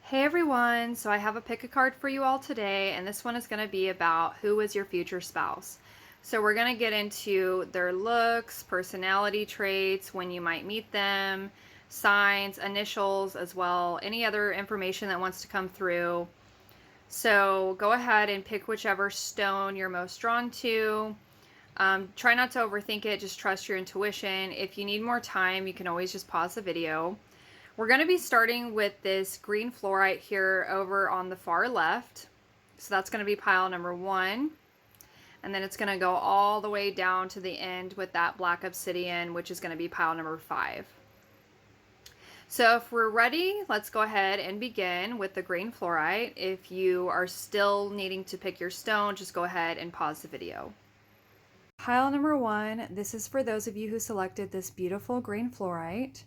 Hey everyone, so I have a pick a card for you all today, and this one is going to be about who is your future spouse. So we're going to get into their looks, personality traits, when you might meet them, signs, initials as well, any other information that wants to come through. So go ahead and pick whichever stone you're most drawn to. Try not to overthink it, just trust your intuition. If you need more time, you can always just pause the video. We're going to be starting with this green fluorite here over on the far left. So that's going to be pile number 1. And then it's going to go all the way down to the end with that black obsidian, which is going to be pile number 5. So if we're ready, let's go ahead and begin with the green fluorite. If you are still needing to pick your stone, just go ahead and pause the video. Pile number 1, this is for those of you who selected this beautiful green fluorite.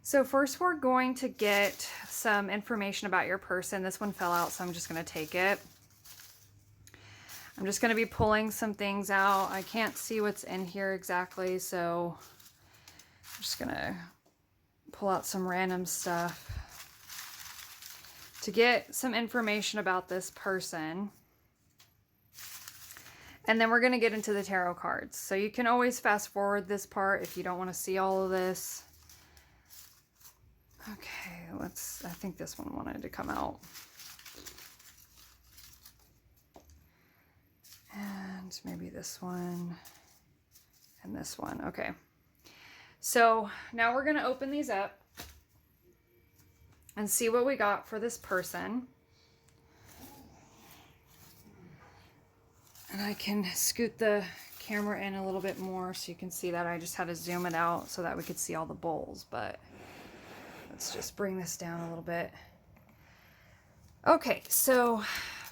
So first we're going to get some information about your person. This one fell out, so I'm just going to take it. I'm just going to be pulling some things out. I can't see what's in here exactly, so I'm just going to pull out some random stuff to get some information about this person. And then we're going to get into the tarot cards. So you can always fast forward this part if you don't want to see all of this. Okay, I think this one wanted to come out. And maybe this one and this one. Okay. So now we're going to open these up and see what we got for this person. And I can scoot the camera in a little bit more so you can see that. I just had to zoom it out so that we could see all the bowls, but let's just bring this down a little bit. Okay, so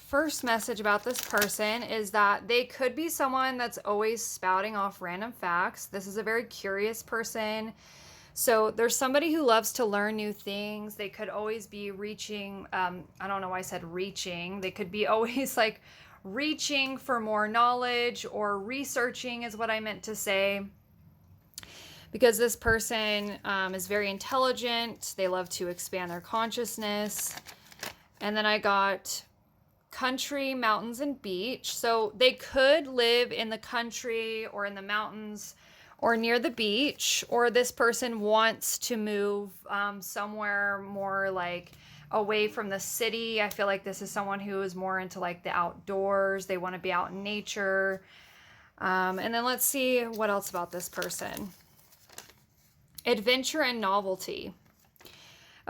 first message about this person is that they could be someone that's always spouting off random facts. This is a very curious person. So there's somebody who loves to learn new things. They could always be reaching, I don't know why I said reaching. They could be always like reaching for more knowledge, or researching is what I meant to say. Because this person is very intelligent. They love to expand their consciousness. And then I got country, mountains, and beach. So they could live in the country or in the mountains or near the beach. Or this person wants to move somewhere more like away from the city. I feel like this is someone who is more into like the outdoors. They want to be out in nature. And then let's see what else about this person. Adventure and novelty.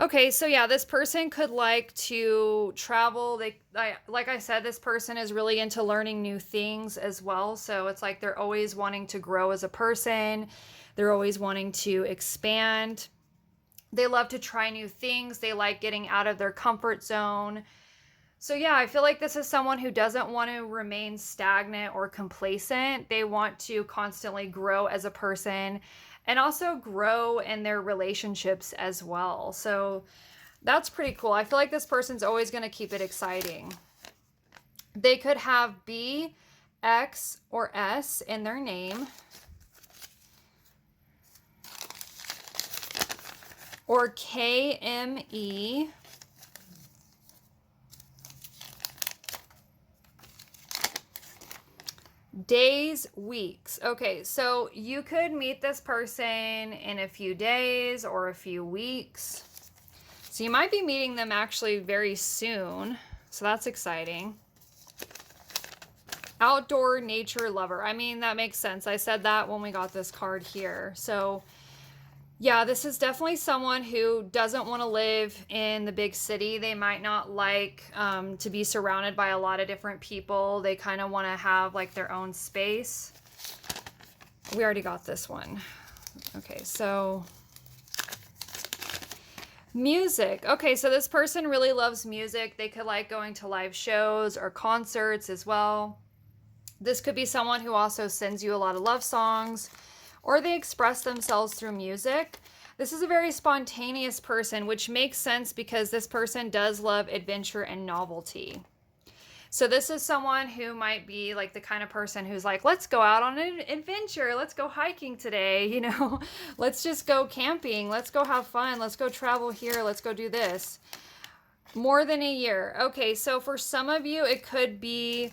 Okay, so yeah, this person could like to travel. Like I said, this person is really into learning new things as well. So it's like they're always wanting to grow as a person. They're always wanting to expand. They love to try new things. They like getting out of their comfort zone. So yeah, I feel like this is someone who doesn't want to remain stagnant or complacent. They want to constantly grow as a person and also grow in their relationships as well. So that's pretty cool. I feel like this person's always going to keep it exciting. They could have B, X, or S in their name. Or KME. Days, weeks. Okay, so you could meet this person in a few days or a few weeks. So you might be meeting them actually very soon. So that's exciting. Outdoor nature lover. I mean, that makes sense. I said that when we got this card here. So yeah, this is definitely someone who doesn't want to live in the big city. They might not like to be surrounded by a lot of different people. They kind of want to have like their own space. We already got this one. Okay, so music. Okay, so this person really loves music. They could like going to live shows or concerts as well. This could be someone who also sends you a lot of love songs, or they express themselves through music. This is a very spontaneous person, which makes sense because this person does love adventure and novelty. So this is someone who might be like the kind of person who's like, let's go out on an adventure. Let's go hiking today. You know, let's just go camping. Let's go have fun. Let's go travel here. Let's go do this. More than a year. Okay, so for some of you, it could be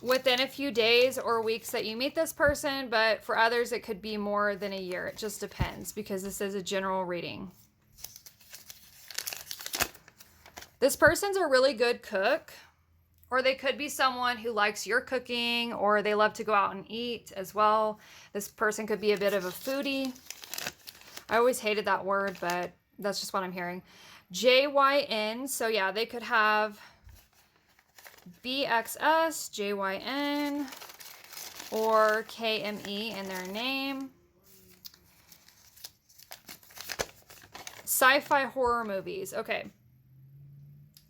within a few days or weeks that you meet this person, but for others, it could be more than a year. It just depends because this is a general reading. This person's a really good cook, or they could be someone who likes your cooking, or they love to go out and eat as well. This person could be a bit of a foodie. I always hated that word, but that's just what I'm hearing. JYN, so yeah, they could have BXS, JYN, or KME in their name. Sci-fi horror movies. Okay.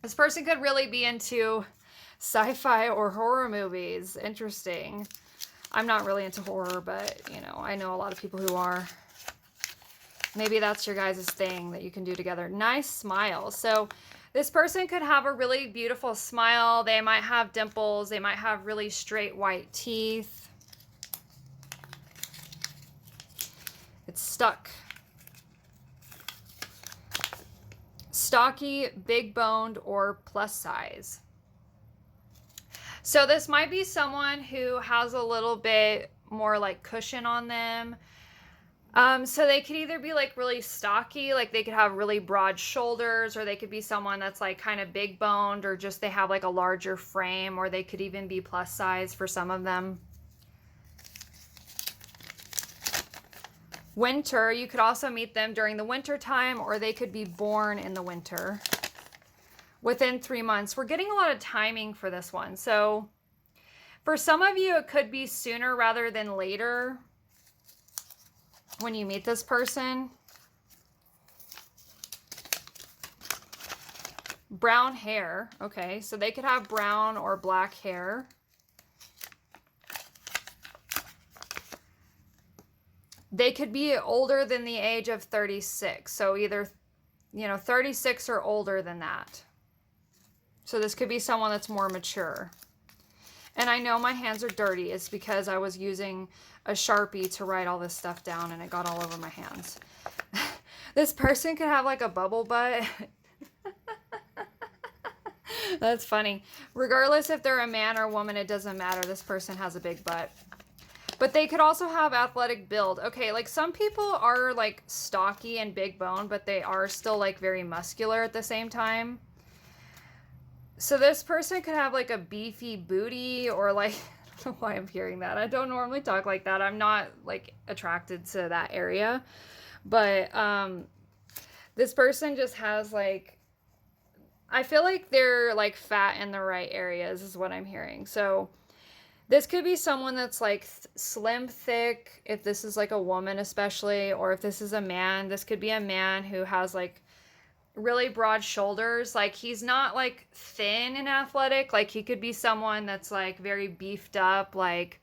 This person could really be into sci-fi or horror movies. Interesting. I'm not really into horror, but, you know, I know a lot of people who are. Maybe that's your guys' thing that you can do together. Nice smile. So this person could have a really beautiful smile. They might have dimples. They might have really straight white teeth. It's stuck. Stocky, big boned, or plus size. So this might be someone who has a little bit more like cushion on them. So they could either be like really stocky, like they could have really broad shoulders, or they could be someone that's like kind of big boned, or just they have like a larger frame, or they could even be plus size for some of them. Winter, you could also meet them during the winter time, or they could be born in the winter. Within 3 months. We're getting a lot of timing for this one. So for some of you, it could be sooner rather than later when you meet this person. Brown hair. Okay, so they could have brown or black hair. They could be older than the age of 36. So either, 36 or older than that. So this could be someone that's more mature. And I know my hands are dirty. It's because I was using a Sharpie to write all this stuff down and it got all over my hands. This person could have like a bubble butt. That's funny. Regardless if they're a man or a woman, it doesn't matter. This person has a big butt. But they could also have athletic build. Okay, like some people are like stocky and big boned, but they are still like very muscular at the same time. So this person could have like a beefy booty, or like, I don't know why I'm hearing that. I don't normally talk like that. I'm not like attracted to that area. But this person just has like, I feel like they're like fat in the right areas is what I'm hearing. So this could be someone that's like slim, thick, if this is like a woman especially, or if this is a man, this could be a man who has like really broad shoulders. Like he's not like thin and athletic. Like he could be someone that's like very beefed up. Like,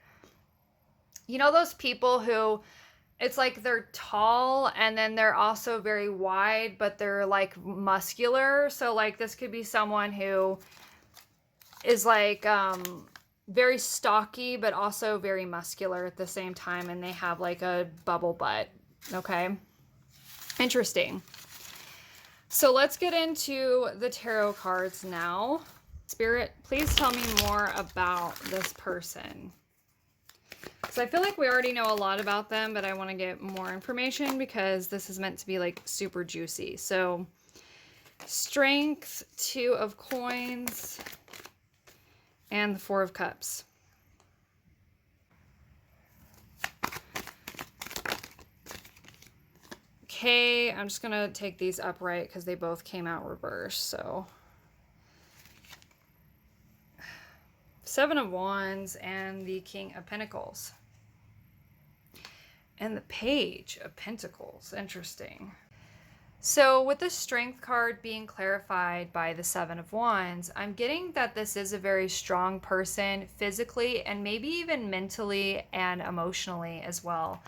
those people who it's like they're tall and then they're also very wide, but they're like muscular. So like this could be someone who is like very stocky, but also very muscular at the same time. And they have like a bubble butt. Okay. Interesting. So let's get into the tarot cards now. Spirit, please tell me more about this person. Because I feel like we already know a lot about them, but I want to get more information because this is meant to be like super juicy. So Strength, 2 of Coins, and the 4 of Cups. Okay, I'm just going to take these upright because they both came out reverse. So 7 of Wands and the King of Pentacles. And the Page of Pentacles. Interesting. So with the Strength card being clarified by the 7 of Wands, I'm getting that this is a very strong person physically and maybe even mentally and emotionally as well.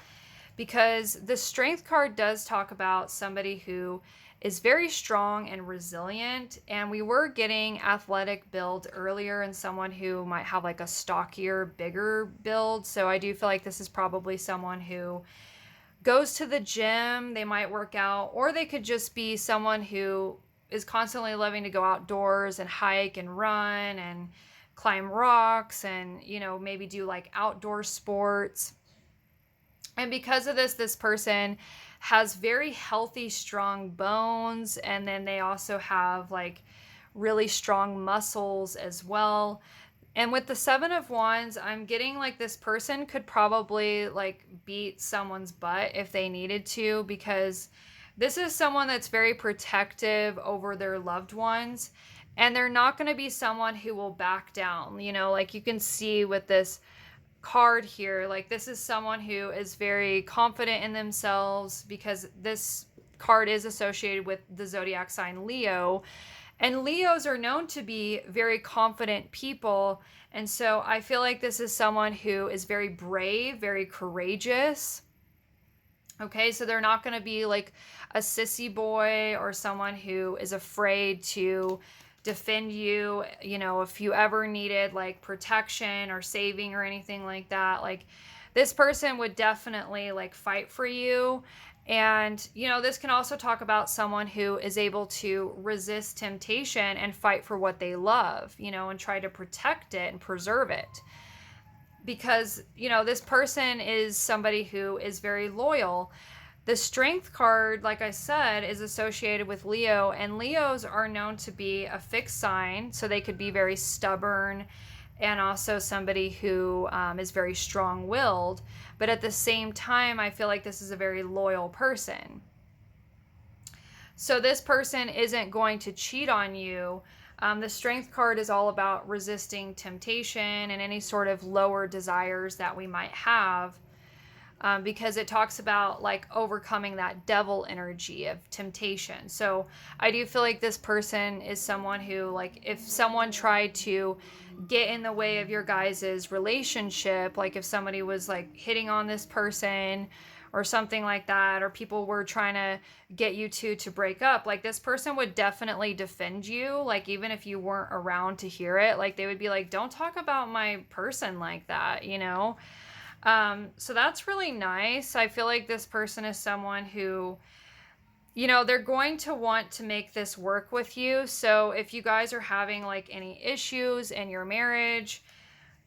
Because the Strength card does talk about somebody who is very strong and resilient. And we were getting athletic build earlier and someone who might have like a stockier, bigger build. So I do feel like this is probably someone who goes to the gym, they might work out, or they could just be someone who is constantly loving to go outdoors and hike and run and climb rocks and, maybe do like outdoor sports. And because of this, this person has very healthy, strong bones. And then they also have like really strong muscles as well. And with the Seven of Wands, I'm getting like this person could probably like beat someone's butt if they needed to, because this is someone that's very protective over their loved ones. And they're not going to be someone who will back down. Like you can see with this card here, like this is someone who is very confident in themselves, because this card is associated with the zodiac sign Leo, and Leos are known to be very confident people. And so I feel like this is someone who is very brave, very courageous. Okay, so they're not going to be like a sissy boy or someone who is afraid to defend you, if you ever needed like protection or saving or anything like that. Like this person would definitely like fight for you. And, this can also talk about someone who is able to resist temptation and fight for what they love, and try to protect it and preserve it. Because, this person is somebody who is very loyal. The Strength card, like I said, is associated with Leo, and Leos are known to be a fixed sign, so they could be very stubborn and also somebody who is very strong-willed. But at the same time, I feel like this is a very loyal person. So this person isn't going to cheat on you. The Strength card is all about resisting temptation and any sort of lower desires that we might have. Because it talks about like overcoming that devil energy of temptation. So I do feel like this person is someone who, like, if someone tried to get in the way of your guys' relationship, like if somebody was like hitting on this person or something like that, or people were trying to get you to break up, like this person would definitely defend you. Like even if you weren't around to hear it, like they would be like, don't talk about my person like that, So that's really nice. I feel like this person is someone who, they're going to want to make this work with you. So if you guys are having like any issues in your marriage,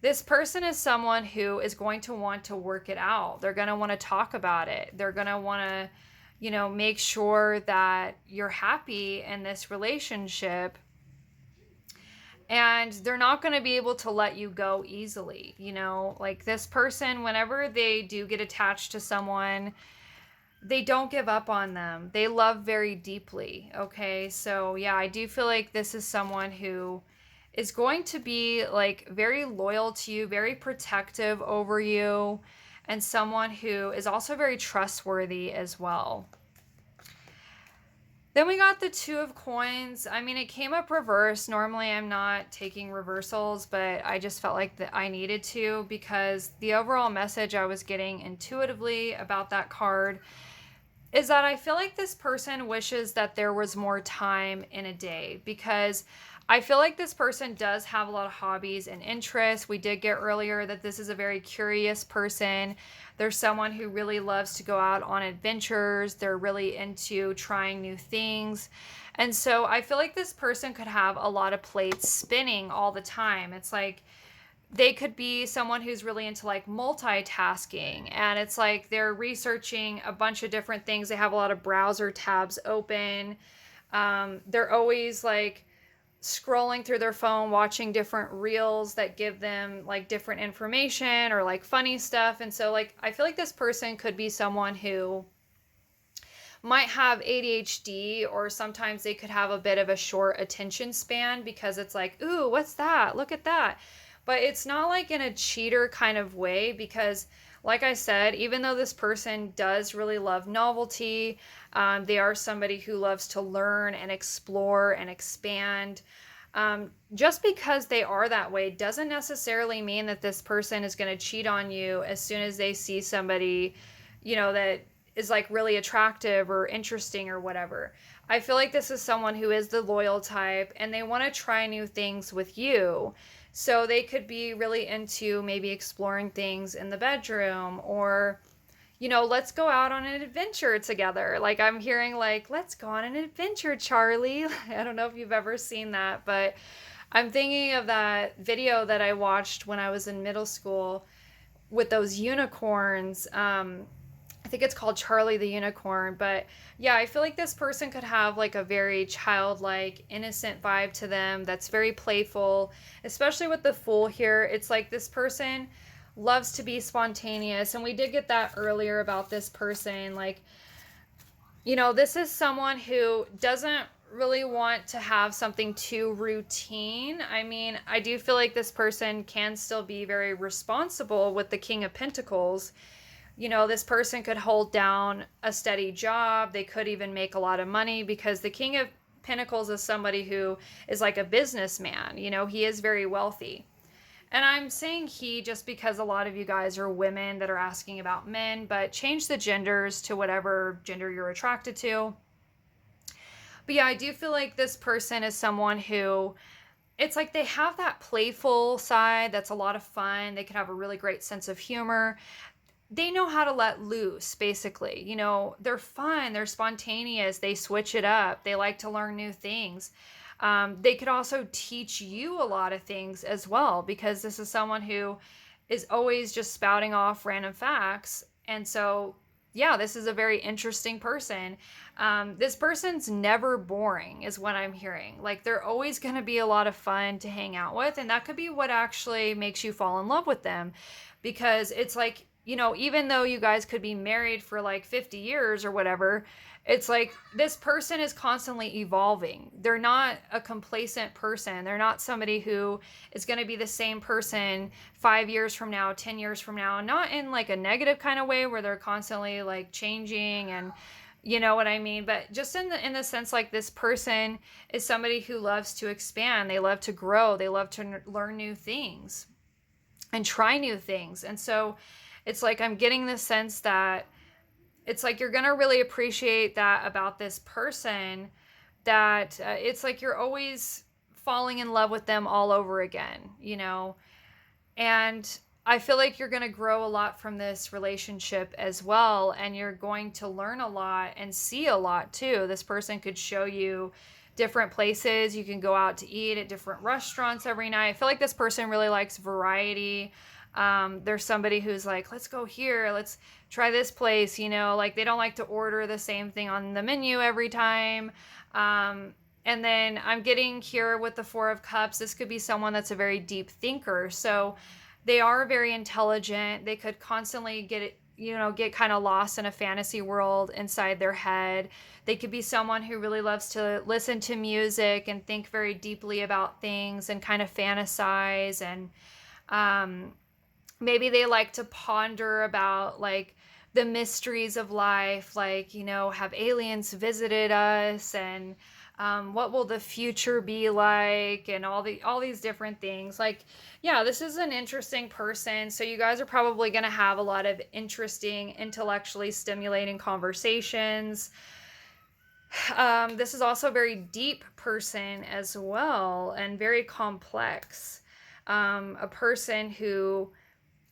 this person is someone who is going to want to work it out. They're going to want to talk about it. They're going to want to, make sure that you're happy in this relationship. And they're not going to be able to let you go easily. Like this person, whenever they do get attached to someone, they don't give up on them. They love very deeply. Okay. So yeah, I do feel like this is someone who is going to be like very loyal to you, very protective over you, and someone who is also very trustworthy as well. Then we got the Two of Coins. I mean, it came up reverse. Normally I'm not taking reversals, but I just felt like that I needed to, because the overall message I was getting intuitively about that card is that I feel like this person wishes that there was more time in a day, because I feel like this person does have a lot of hobbies and interests. We did get earlier that this is a very curious person. They're someone who really loves to go out on adventures. They're really into trying new things. And so I feel like this person could have a lot of plates spinning all the time. It's like they could be someone who's really into like multitasking, and it's like they're researching a bunch of different things. They have a lot of browser tabs open. They're always like scrolling through their phone, watching different reels that give them like different information or like funny stuff. And so like I feel like this person could be someone who might have ADHD, or sometimes they could have a bit of a short attention span, because it's like, ooh, what's that? Look at that. But it's not like in a cheater kind of way, because like I said, even though this person does really love novelty, they are somebody who loves to learn and explore and expand. Just because they are that way doesn't necessarily mean that this person is going to cheat on you as soon as they see somebody, that is like really attractive or interesting or whatever. I feel like this is someone who is the loyal type, and they want to try new things with you. So they could be really into maybe exploring things in the bedroom, or let's go out on an adventure together. Like I'm hearing like, let's go on an adventure, Charlie. I don't know if you've ever seen that, but I'm thinking of that video that I watched when I was in middle school with those unicorns. I think it's called Charlie the Unicorn. But yeah, I feel like this person could have like a very childlike, innocent vibe to them that's very playful, especially with the Fool here. It's like this person loves to be spontaneous. And we did get that earlier about this person. Like, this is someone who doesn't really want to have something too routine. I mean, I do feel like this person can still be very responsible with the King of Pentacles. This person could hold down a steady job. They could even make a lot of money because the King of Pentacles is somebody who is like a businessman. He is very wealthy. And I'm saying he just because a lot of you guys are women that are asking about men, but change the genders to whatever gender you're attracted to. But yeah, I do feel like this person is someone who, it's like they have that playful side that's a lot of fun. They could have a really great sense of humor. They know how to let loose, basically. They're fun, they're spontaneous, they switch it up, they like to learn new things. They could also teach you a lot of things as well, because this is someone who is always just spouting off random facts. And so, yeah, this is a very interesting person. This person's never boring, is what I'm hearing. Like, they're always going to be a lot of fun to hang out with. And that could be what actually makes you fall in love with them, because it's like, even though you guys could be married for like 50 years or whatever, it's like this person is constantly evolving. They're not a complacent person. They're not somebody who is going to be the same person 5 years from now, 10 years from now, not in like a negative kind of way where they're constantly like changing, and you know what I mean? But just in the sense, like, this person is somebody who loves to expand. They love to grow. They love to learn new things and try new things. And so it's like I'm getting the sense that it's like you're going to really appreciate that about this person, that it's like you're always falling in love with them all over again, and I feel like you're going to grow a lot from this relationship as well, and you're going to learn a lot and see a lot too. This person could show you different places. You can go out to eat at different restaurants every night. I feel like this person really likes variety. There's somebody who's like, let's go here, let's try this place, like they don't like to order the same thing on the menu every time. And then I'm getting here with the Four of Cups, this could be someone that's a very deep thinker. So they are very intelligent. They could constantly get kind of lost in a fantasy world inside their head. They could be someone who really loves to listen to music and think very deeply about things and kind of fantasize. And maybe they like to ponder about like the mysteries of life, like, have aliens visited us, and what will the future be like, and all these different things. Like, yeah, this is an interesting person. So you guys are probably going to have a lot of interesting, intellectually stimulating conversations. This is also a very deep person as well, and very complex. A person who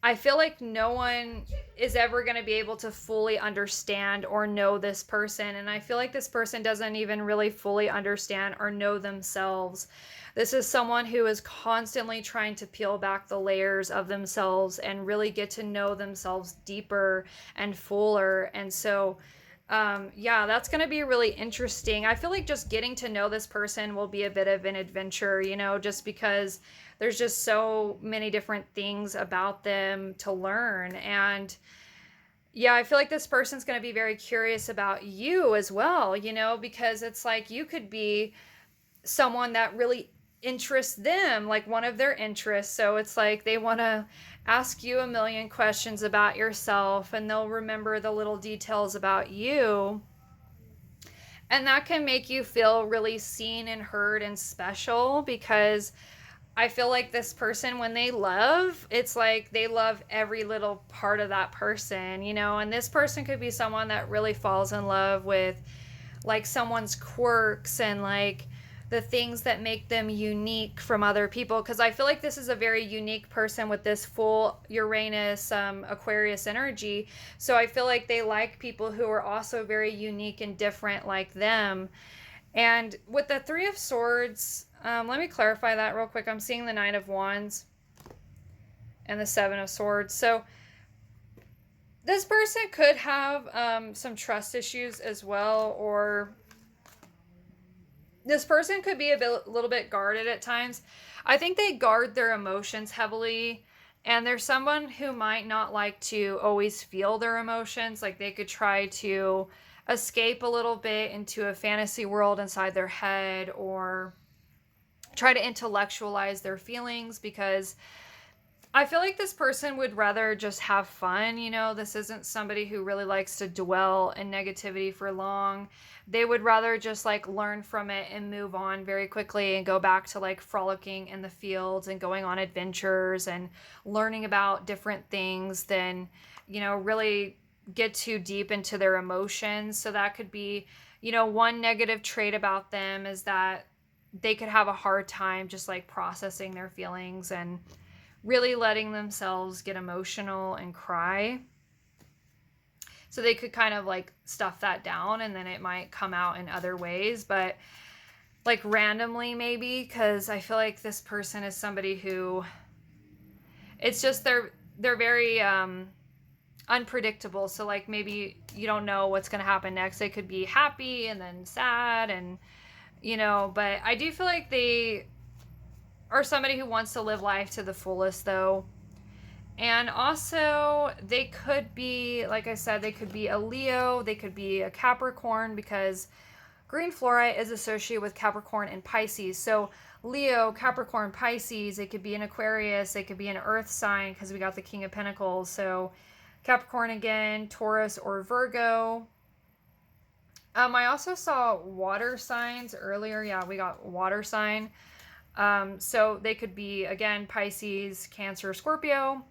I feel like no one is ever going to be able to fully understand or know this person. And I feel like this person doesn't even really fully understand or know themselves. This is someone who is constantly trying to peel back the layers of themselves and really get to know themselves deeper and fuller. And so, yeah, that's going to be really interesting. I feel like just getting to know this person will be a bit of an adventure, just because there's just so many different things about them to learn. And yeah, I feel like this person's going to be very curious about you as well, because it's like you could be someone that really interests them, like one of their interests. So it's like they want to ask you a million questions about yourself, and they'll remember the little details about you. And that can make you feel really seen and heard and special, because I feel like this person, when they love, it's like they love every little part of that person, and this person could be someone that really falls in love with like someone's quirks and like the things that make them unique from other people, because I feel like this is a very unique person with this full Uranus Aquarius energy. So I feel like they like people who are also very unique and different like them. And with the Three of Swords, let me clarify that real quick. I'm seeing the Nine of Wands and the Seven of Swords. So this person could have some trust issues as well, or this person could be a little bit guarded at times. I think they guard their emotions heavily, and there's someone who might not like to always feel their emotions. Like they could try to escape a little bit into a fantasy world inside their head, or try to intellectualize their feelings, because I feel like this person would rather just have fun. You know, this isn't somebody who really likes to dwell in negativity for long. They would rather just like learn from it and move on very quickly and go back to like frolicking in the fields and going on adventures and learning about different things than, you know, really get too deep into their emotions. So that could be, you know, one negative trait about them is that they could have a hard time just like processing their feelings and really letting themselves get emotional and cry. So they could kind of like stuff that down, and then it might come out in other ways, but like randomly maybe, because I feel like this person is somebody who, it's just they're very unpredictable. So like maybe you don't know what's going to happen next. They could be happy and then sad, and you know, but I do feel like they or somebody who wants to live life to the fullest though. And also they could be, like I said, they could be a Leo, they could be a Capricorn, because green fluorite is associated with Capricorn and Pisces. So Leo, Capricorn, Pisces, it could be an Aquarius, it could be an earth sign because we got the King of Pentacles. So Capricorn again, Taurus or Virgo. I also saw water signs earlier. Yeah, we got water sign. So they could be, again, Pisces, Cancer, Scorpio.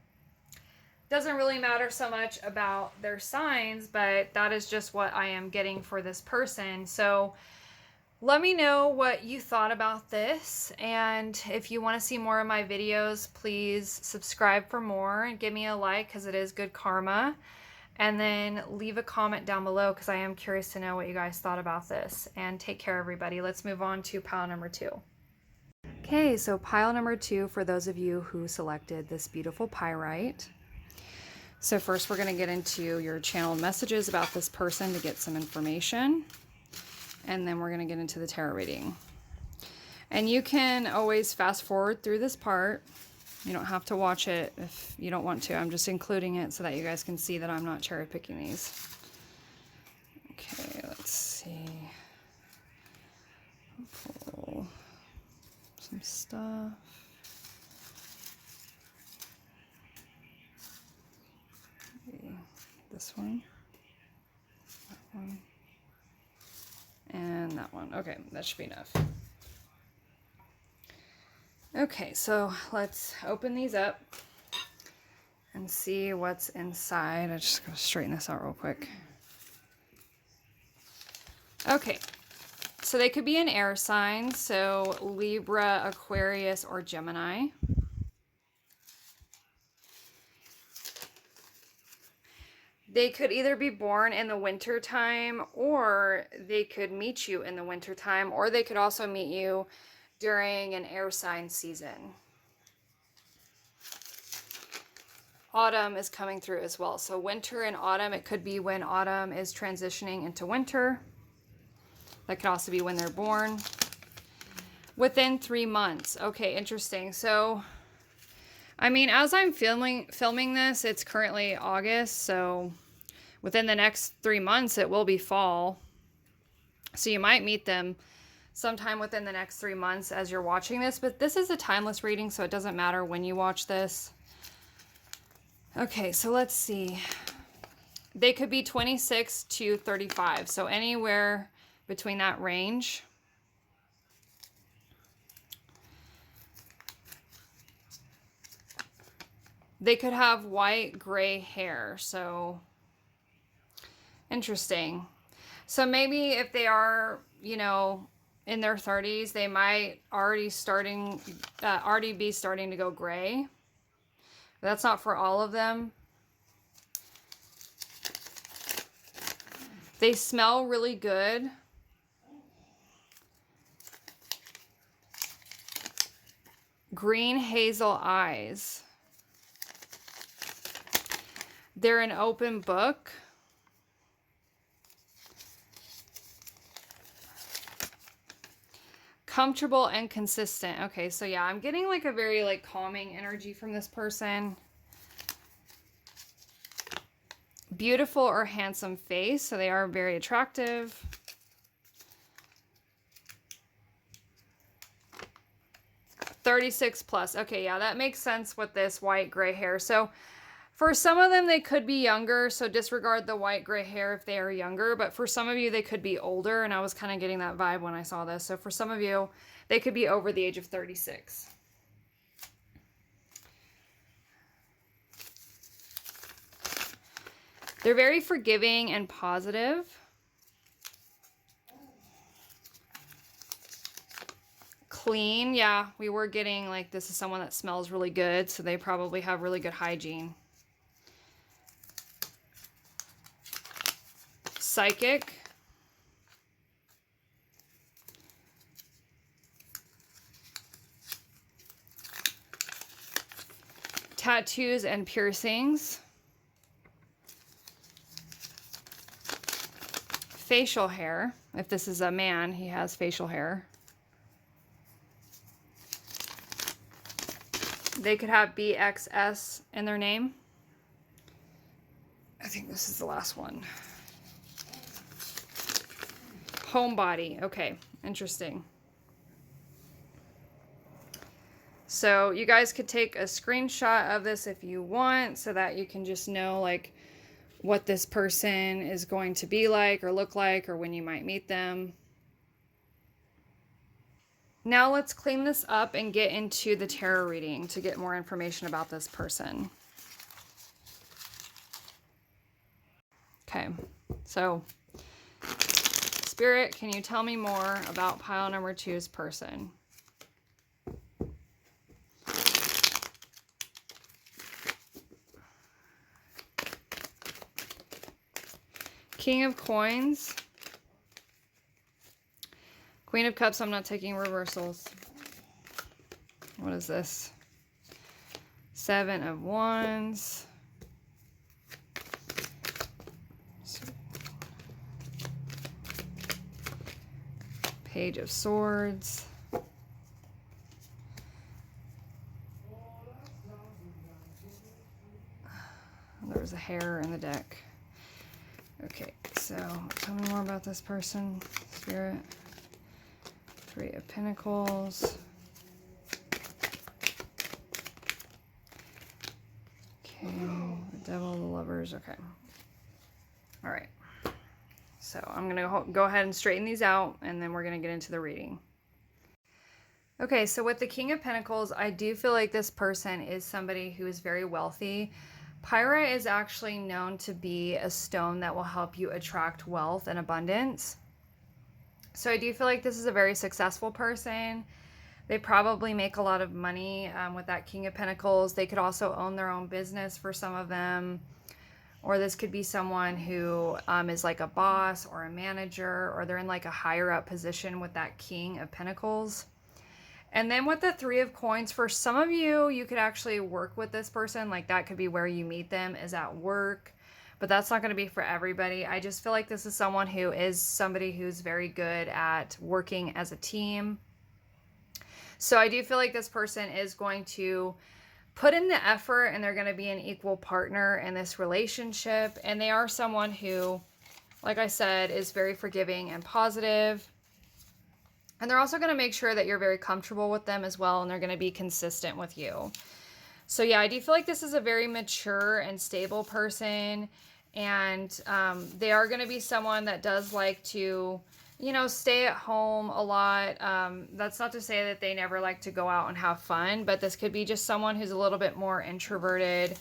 Doesn't really matter so much about their signs, but that is just what I am getting for this person. So let me know what you thought about this. And if you want to see more of my videos, please subscribe for more and give me a like, because it is good karma. And then leave a comment down below, because I am curious to know what you guys thought about this. And take care, everybody. Let's move on to pile number 2. Okay, so pile number 2 for those of you who selected this beautiful pyrite. So first we're going to get into your channeled messages about this person to get some information. And then we're going to get into the tarot reading. And you can always fast forward through this part. You don't have to watch it if you don't want to. I'm just including it so that you guys can see that I'm not cherry picking these. Okay, let's see. Pull some stuff. Maybe this one, that one, and that one. Okay, that should be enough. Okay, so let's open these up and see what's inside. I'm just gonna straighten this out real quick. Okay, so they could be an air sign, so Libra, Aquarius, or Gemini. They could either be born in the winter time, or they could meet you in the winter time, or they could also meet you during an air sign season. Autumn is coming through as well. So winter and autumn, it could be when autumn is transitioning into winter. That could also be when they're born. Within 3 months. Okay, interesting. So, I mean, as I'm filming this, it's currently August. So within the next 3 months, it will be fall. So you might meet them sometime within the next 3 months as you're watching this, but this is a timeless reading, so it doesn't matter when you watch this. Okay, so let's see. They could be 26 to 35, so anywhere between that range. They could have white, gray hair, so interesting. So maybe if they are, you know, in their 30s, they might already be starting to go gray. That's not for all of them. They smell really good. Green hazel eyes. They're an open book. Comfortable and consistent. Okay, so yeah, I'm getting like a very like calming energy from this person. Beautiful or handsome face, so they are very attractive. +36. Okay, yeah, that makes sense with this white gray hair. So for some of them, they could be younger, so disregard the white gray hair if they are younger. But for some of you, they could be older, and I was kind of getting that vibe when I saw this. So for some of you, they could be over the age of 36. They're very forgiving and positive. Clean. Yeah, we were getting like this is someone that smells really good, so they probably have really good hygiene. Psychic. Tattoos and piercings. Facial hair. If this is a man, he has facial hair. They could have BXS in their name. I think this is the last one. Homebody. Okay, interesting. So you guys could take a screenshot of this if you want, so that you can just know like what this person is going to be like or look like, or when you might meet them. Now let's clean this up and get into the tarot reading to get more information about this person. Okay, so Spirit, can you tell me more about pile number 2's person? King of Coins. Queen of Cups, I'm not taking reversals. What is this? 7 of Wands. Page of Swords. There was a hair in the deck. Okay, so tell me more about this person, Spirit. 3 of Pentacles. Okay, the Devil, the Lovers. Okay. All right. So I'm going to go ahead and straighten these out, and then we're going to get into the reading. Okay, so with the King of Pentacles, I do feel like this person is somebody who is very wealthy. Pyrite is actually known to be a stone that will help you attract wealth and abundance. So I do feel like this is a very successful person. They probably make a lot of money with that King of Pentacles. They could also own their own business for some of them. Or this could be someone who is like a boss or a manager, or they're in like a higher up position with that King of Pentacles. And then with the 3 of Coins, for some of you, you could actually work with this person. Like that could be where you meet them, is at work. But that's not going to be for everybody. I just feel like this is someone who is somebody who's very good at working as a team. So I do feel like this person is going to put in the effort, and they're going to be an equal partner in this relationship. And they are someone who, like I said, is very forgiving and positive. And they're also going to make sure that you're very comfortable with them as well, and they're going to be consistent with you. So yeah, I do feel like this is a very mature and stable person, and they are going to be someone that does like to, you know, stay at home a lot. That's not to say that they never like to go out and have fun, but this could be just someone who's a little bit more introverted,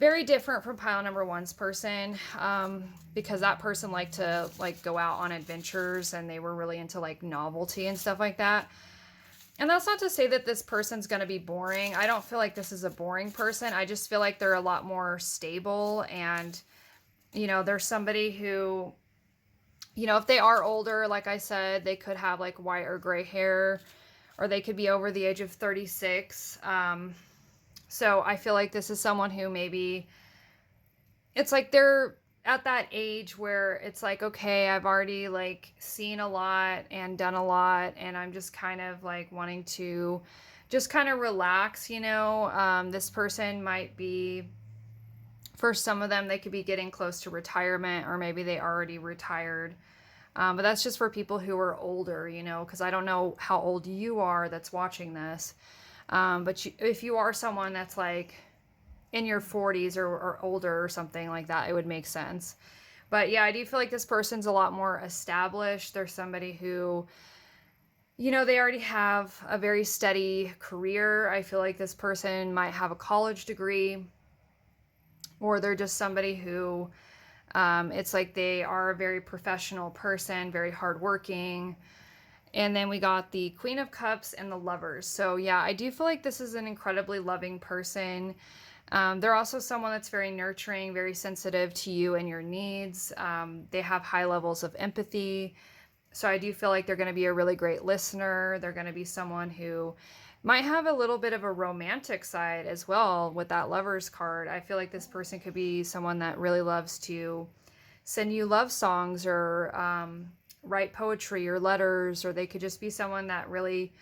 Very different from pile number one's person, because that person liked to like go out on adventures and they were really into like novelty and stuff like that. And that's not to say that this person's going to be boring. I don't feel like this is a boring person. I just feel like they're a lot more stable, and there's somebody who, if they are older, like I said, they could have like white or gray hair, or they could be over the age of 36. So I feel like this is someone who maybe it's like they're at that age where it's like, okay, I've already like seen a lot and done a lot, and I'm just kind of like wanting to just kind of relax. This person might be, for some of them, they could be getting close to retirement, or maybe they already retired. But that's just for people who are older, because I don't know how old you are that's watching this. But if you are someone that's like in your 40s or older or something like that, it would make sense. But yeah, I do feel like this person's a lot more established. They're somebody who, they already have a very steady career. I feel like this person might have a college degree, or they're just somebody who, it's like they are a very professional person, very hardworking. And then we got the Queen of Cups and the Lovers. So yeah, I do feel like this is an incredibly loving person. They're also someone that's very nurturing, very sensitive to you and your needs. They have high levels of empathy. So I do feel like they're going to be a really great listener. They're going to be someone who might have a little bit of a romantic side as well with that Lovers card. I feel like this person could be someone that really loves to send you love songs, or write poetry or letters, or they could just be someone that really,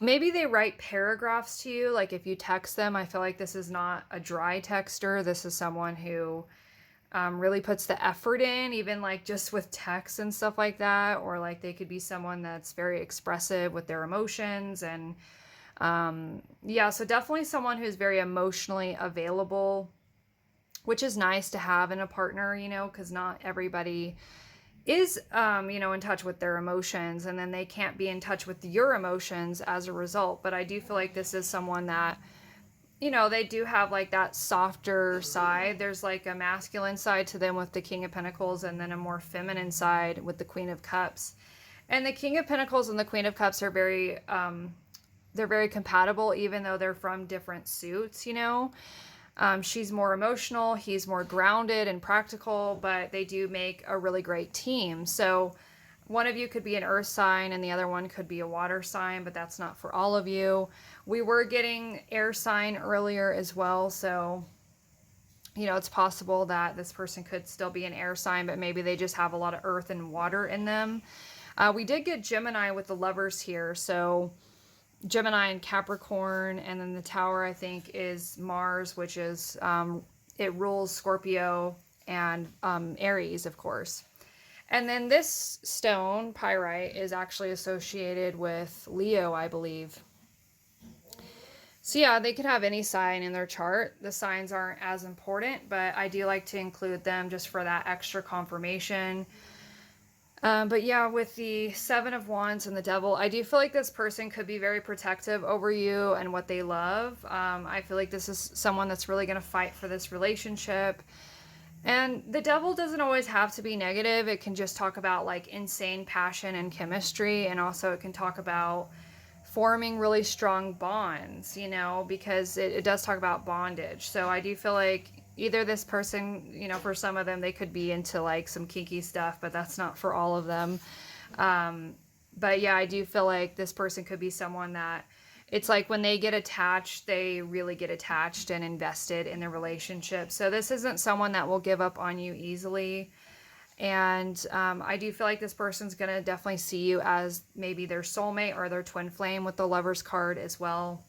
maybe they write paragraphs to you. Like if you text them, I feel like this is not a dry texter. This is someone who really puts the effort in, even like just with text and stuff like that. Or like they could be someone that's very expressive with their emotions. And yeah, so definitely someone who's very emotionally available, which is nice to have in a partner, because not everybody is, in touch with their emotions, and then they can't be in touch with your emotions as a result. But I do feel like this is someone that, they do have like that softer side. There's like a masculine side to them with the King of Pentacles, and then a more feminine side with the Queen of Cups. And the King of Pentacles and the Queen of Cups are they're very compatible, even though they're from different suits, She's more emotional, he's more grounded and practical, but they do make a really great team. So one of you could be an earth sign and the other one could be a water sign, but that's not for all of you. We were getting air sign earlier as well, so it's possible that this person could still be an air sign, but maybe they just have a lot of earth and water in them. We did get Gemini with the Lovers here, so Gemini and Capricorn, and then the Tower, I think, is Mars, which is, it rules Scorpio and Aries, of course. And then this stone, pyrite, is actually associated with Leo, I believe. So yeah, they could have any sign in their chart. The signs aren't as important, but I do like to include them just for that extra confirmation. But yeah, with the Seven of Wands and the Devil, I do feel like this person could be very protective over you and what they love. I feel like this is someone that's really going to fight for this relationship. And the Devil doesn't always have to be negative. It can just talk about like insane passion and chemistry. And also it can talk about forming really strong bonds, because it does talk about bondage. So I do feel like either this person, for some of them, they could be into like some kinky stuff, but that's not for all of them. But yeah, I do feel like this person could be someone that it's like when they get attached, they really get attached and invested in the relationship. So this isn't someone that will give up on you easily. And I do feel like this person's going to definitely see you as maybe their soulmate or their twin flame with the Lovers card as well.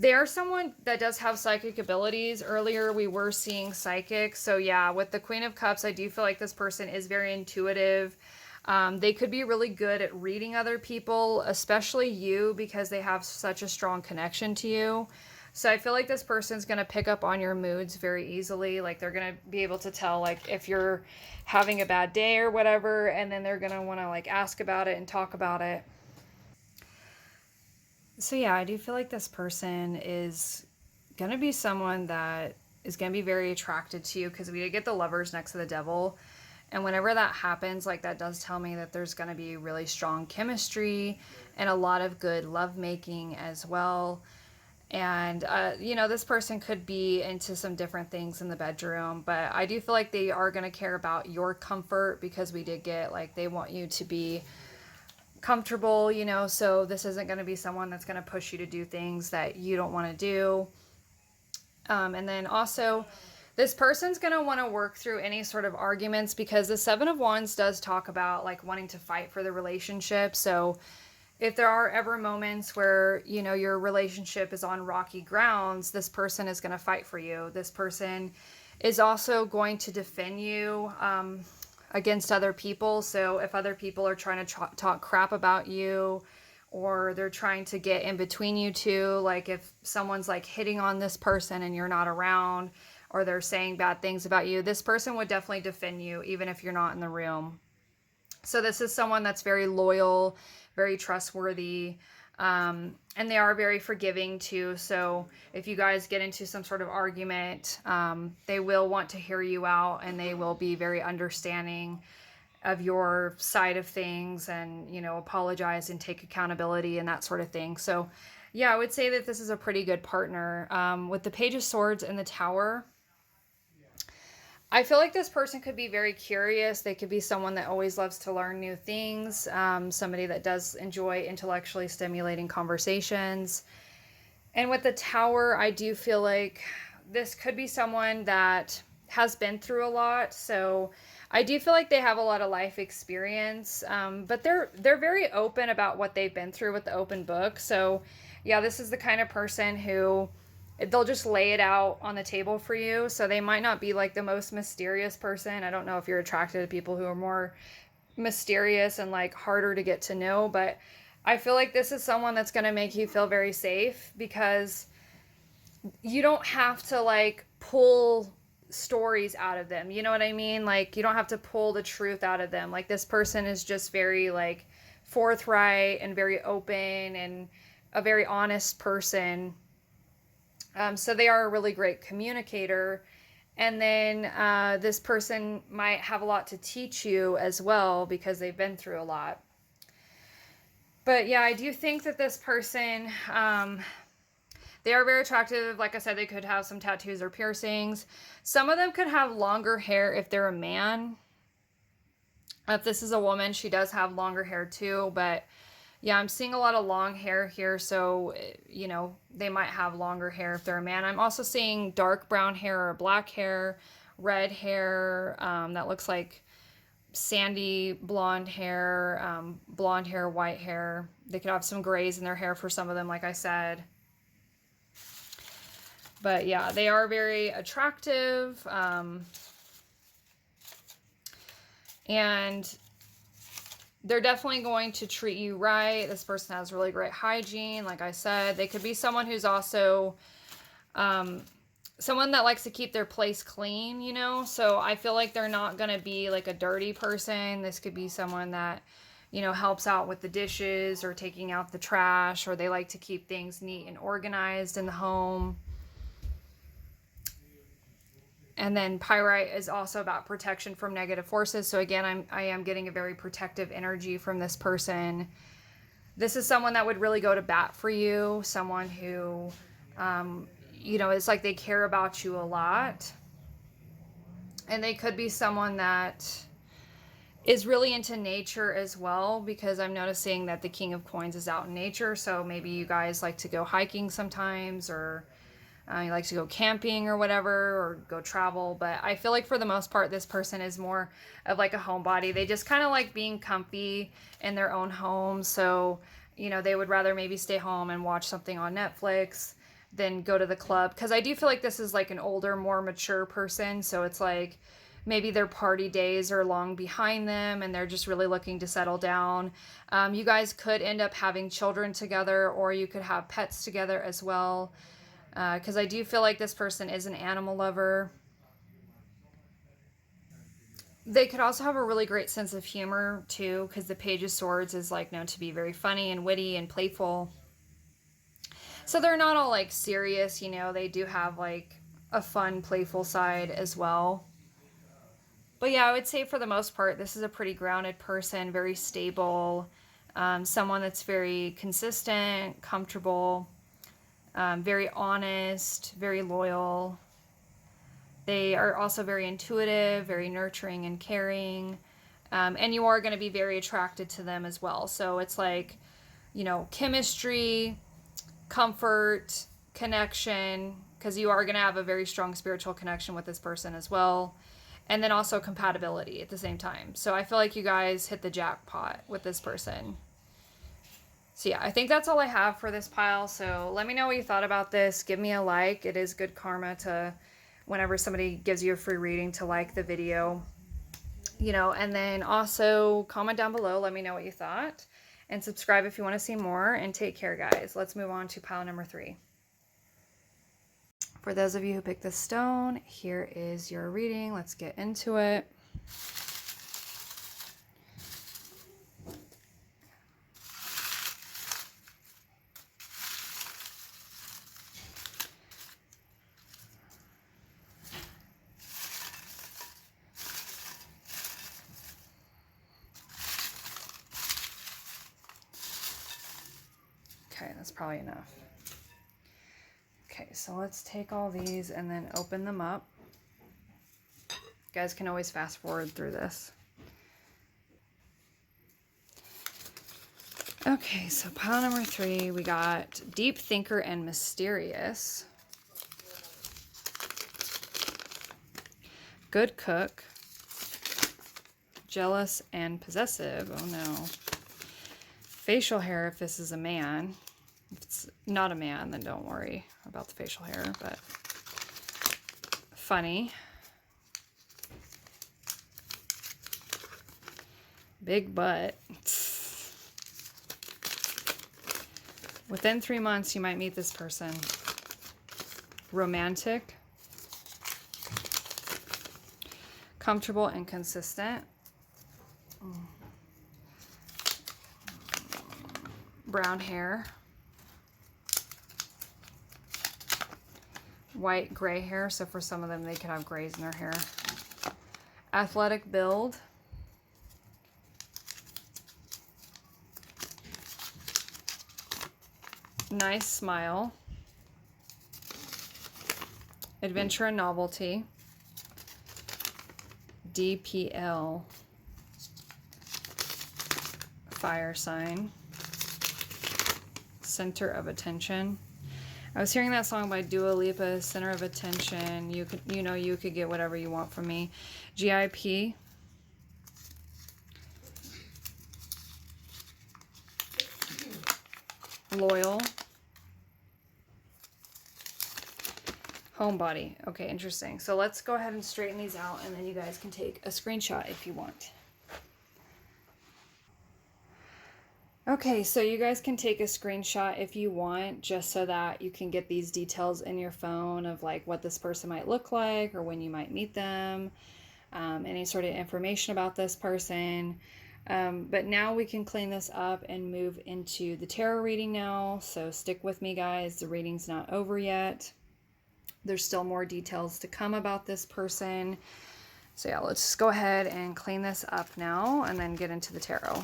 They are someone that does have psychic abilities. Earlier, we were seeing psychic. So yeah, with the Queen of Cups, I do feel like this person is very intuitive. They could be really good at reading other people, especially you, because they have such a strong connection to you. So I feel like this person's going to pick up on your moods very easily. Like they're going to be able to tell like if you're having a bad day or whatever, and then they're going to want to like ask about it and talk about it. So yeah, I do feel like this person is going to be someone that is going to be very attracted to you, because we did get the Lovers next to the Devil. And whenever that happens, like, that does tell me that there's going to be really strong chemistry and a lot of good lovemaking as well. And, you know, this person could be into some different things in the bedroom, but I do feel like they are going to care about your comfort, because we did get, like, they want you to be comfortable, you know, so this isn't going to be someone that's going to push you to do things that you don't want to do. And then also, this person's going to want to work through any sort of arguments, because the Seven of Wands does talk about, like, wanting to fight for the relationship. So if there are ever moments where, you know, your relationship is on rocky grounds, this person is going to fight for you. This person is also going to defend you against other people. So if other people are trying to talk crap about you, or they're trying to get in between you two, like if someone's like hitting on this person and you're not around, or they're saying bad things about you, this person would definitely defend you even if you're not in the room. So this is someone that's very loyal, very trustworthy, and they are very forgiving too. So if you guys get into some sort of argument, they will want to hear you out, and they will be very understanding of your side of things, and, you know, apologize and take accountability and that sort of thing. So yeah, I would say that this is a pretty good partner. With the Page of Swords and the Tower, I feel like this person could be very curious. They could be someone that always loves to learn new things, somebody that does enjoy intellectually stimulating conversations. And with the Tower, I do feel like this could be someone that has been through a lot. So I do feel like they have a lot of life experience, but they're very open about what they've been through with the open book. So yeah, this is the kind of person who, they'll just lay it out on the table for you. So they might not be like the most mysterious person. I don't know if you're attracted to people who are more mysterious and like harder to get to know, but I feel like this is someone that's going to make you feel very safe, because you don't have to like pull stories out of them. You know what I mean? Like, you don't have to pull the truth out of them. Like, this person is just very like forthright and very open and a very honest person. So they are a really great communicator. And then this person might have a lot to teach you as well, because they've been through a lot. But yeah, I do think that this person, they are very attractive. Like I said, they could have some tattoos or piercings. Some of them could have longer hair if they're a man. If this is a woman, she does have longer hair too. But yeah, I'm seeing a lot of long hair here. So, you know, they might have longer hair if they're a man. I'm also seeing dark brown hair or black hair, red hair. That looks like sandy blonde hair, white hair. They could have some grays in their hair for some of them, like I said. But yeah, they are very attractive. And they're definitely going to treat you right. This person has really great hygiene. Like I said, they could be someone who's also someone that likes to keep their place clean, you know? So I feel like they're not going to be like a dirty person. This could be someone that, you know, helps out with the dishes or taking out the trash, or they like to keep things neat and organized in the home. And then pyrite is also about protection from negative forces. So again, I am getting a very protective energy from this person. This is someone that would really go to bat for you. Someone who, you know, it's like they care about you a lot. And they could be someone that is really into nature as well, because I'm noticing that the King of Coins is out in nature. So maybe you guys like to go hiking sometimes, or you like to go camping or whatever, or go travel. But I feel like for the most part, this person is more of like a homebody. They just kind of like being comfy in their own home. So, you know, they would rather maybe stay home and watch something on Netflix than go to the club. Because I do feel like this is like an older, more mature person. So it's like maybe their party days are long behind them and they're just really looking to settle down. You guys could end up having children together, or you could have pets together as well. Because I do feel like this person is an animal lover. They could also have a really great sense of humor too, because the Page of Swords is like known to be very funny and witty and playful. So they're not all like serious, you know, they do have like a fun, playful side as well. But yeah, I would say for the most part, this is a pretty grounded person, very stable, someone that's very consistent, comfortable, very honest, very loyal. They are also very intuitive, very nurturing and caring. And you are going to be very attracted to them as well. So it's like, you know, chemistry, comfort, connection, because you are going to have a very strong spiritual connection with this person as well. And then also compatibility at the same time. So I feel like you guys hit the jackpot with this person. So yeah, I think that's all I have for this pile. So let me know what you thought about this. Give me a like. It is good karma to, whenever somebody gives you a free reading, to like the video. You know, and then also comment down below. Let me know what you thought. And subscribe if you want to see more. And take care, guys. Let's move on to pile number 3. For those of you who picked this stone, here is your reading. Let's get into it. Okay, that's probably enough. Okay, so let's take all these and then open them up. You guys can always fast forward through this. Okay, so pile number 3, we got Deep Thinker and Mysterious. Good Cook. Jealous and Possessive. Oh no. Facial hair if this is a man. If it's not a man, then don't worry about the facial hair, but funny. Big butt. Within 3 months, you might meet this person. Romantic. Comfortable and consistent. Brown hair. White, gray hair. So for some of them, they could have grays in their hair. Athletic build. Nice smile. Adventure and novelty. DPL. Fire sign. Center of attention. I was hearing that song by Dua Lipa, Center of Attention. You could get whatever you want from me. GIP. Loyal. Homebody. Okay, interesting. So let's go ahead and straighten these out, and then you guys can take a screenshot if you want. Okay, so you guys can take a screenshot if you want, just so that you can get these details in your phone of like what this person might look like or when you might meet them, any sort of information about this person. But now we can clean this up and move into the tarot reading now. So stick with me, guys. The reading's not over yet. There's still more details to come about this person. So yeah, let's just go ahead and clean this up now and then get into the tarot.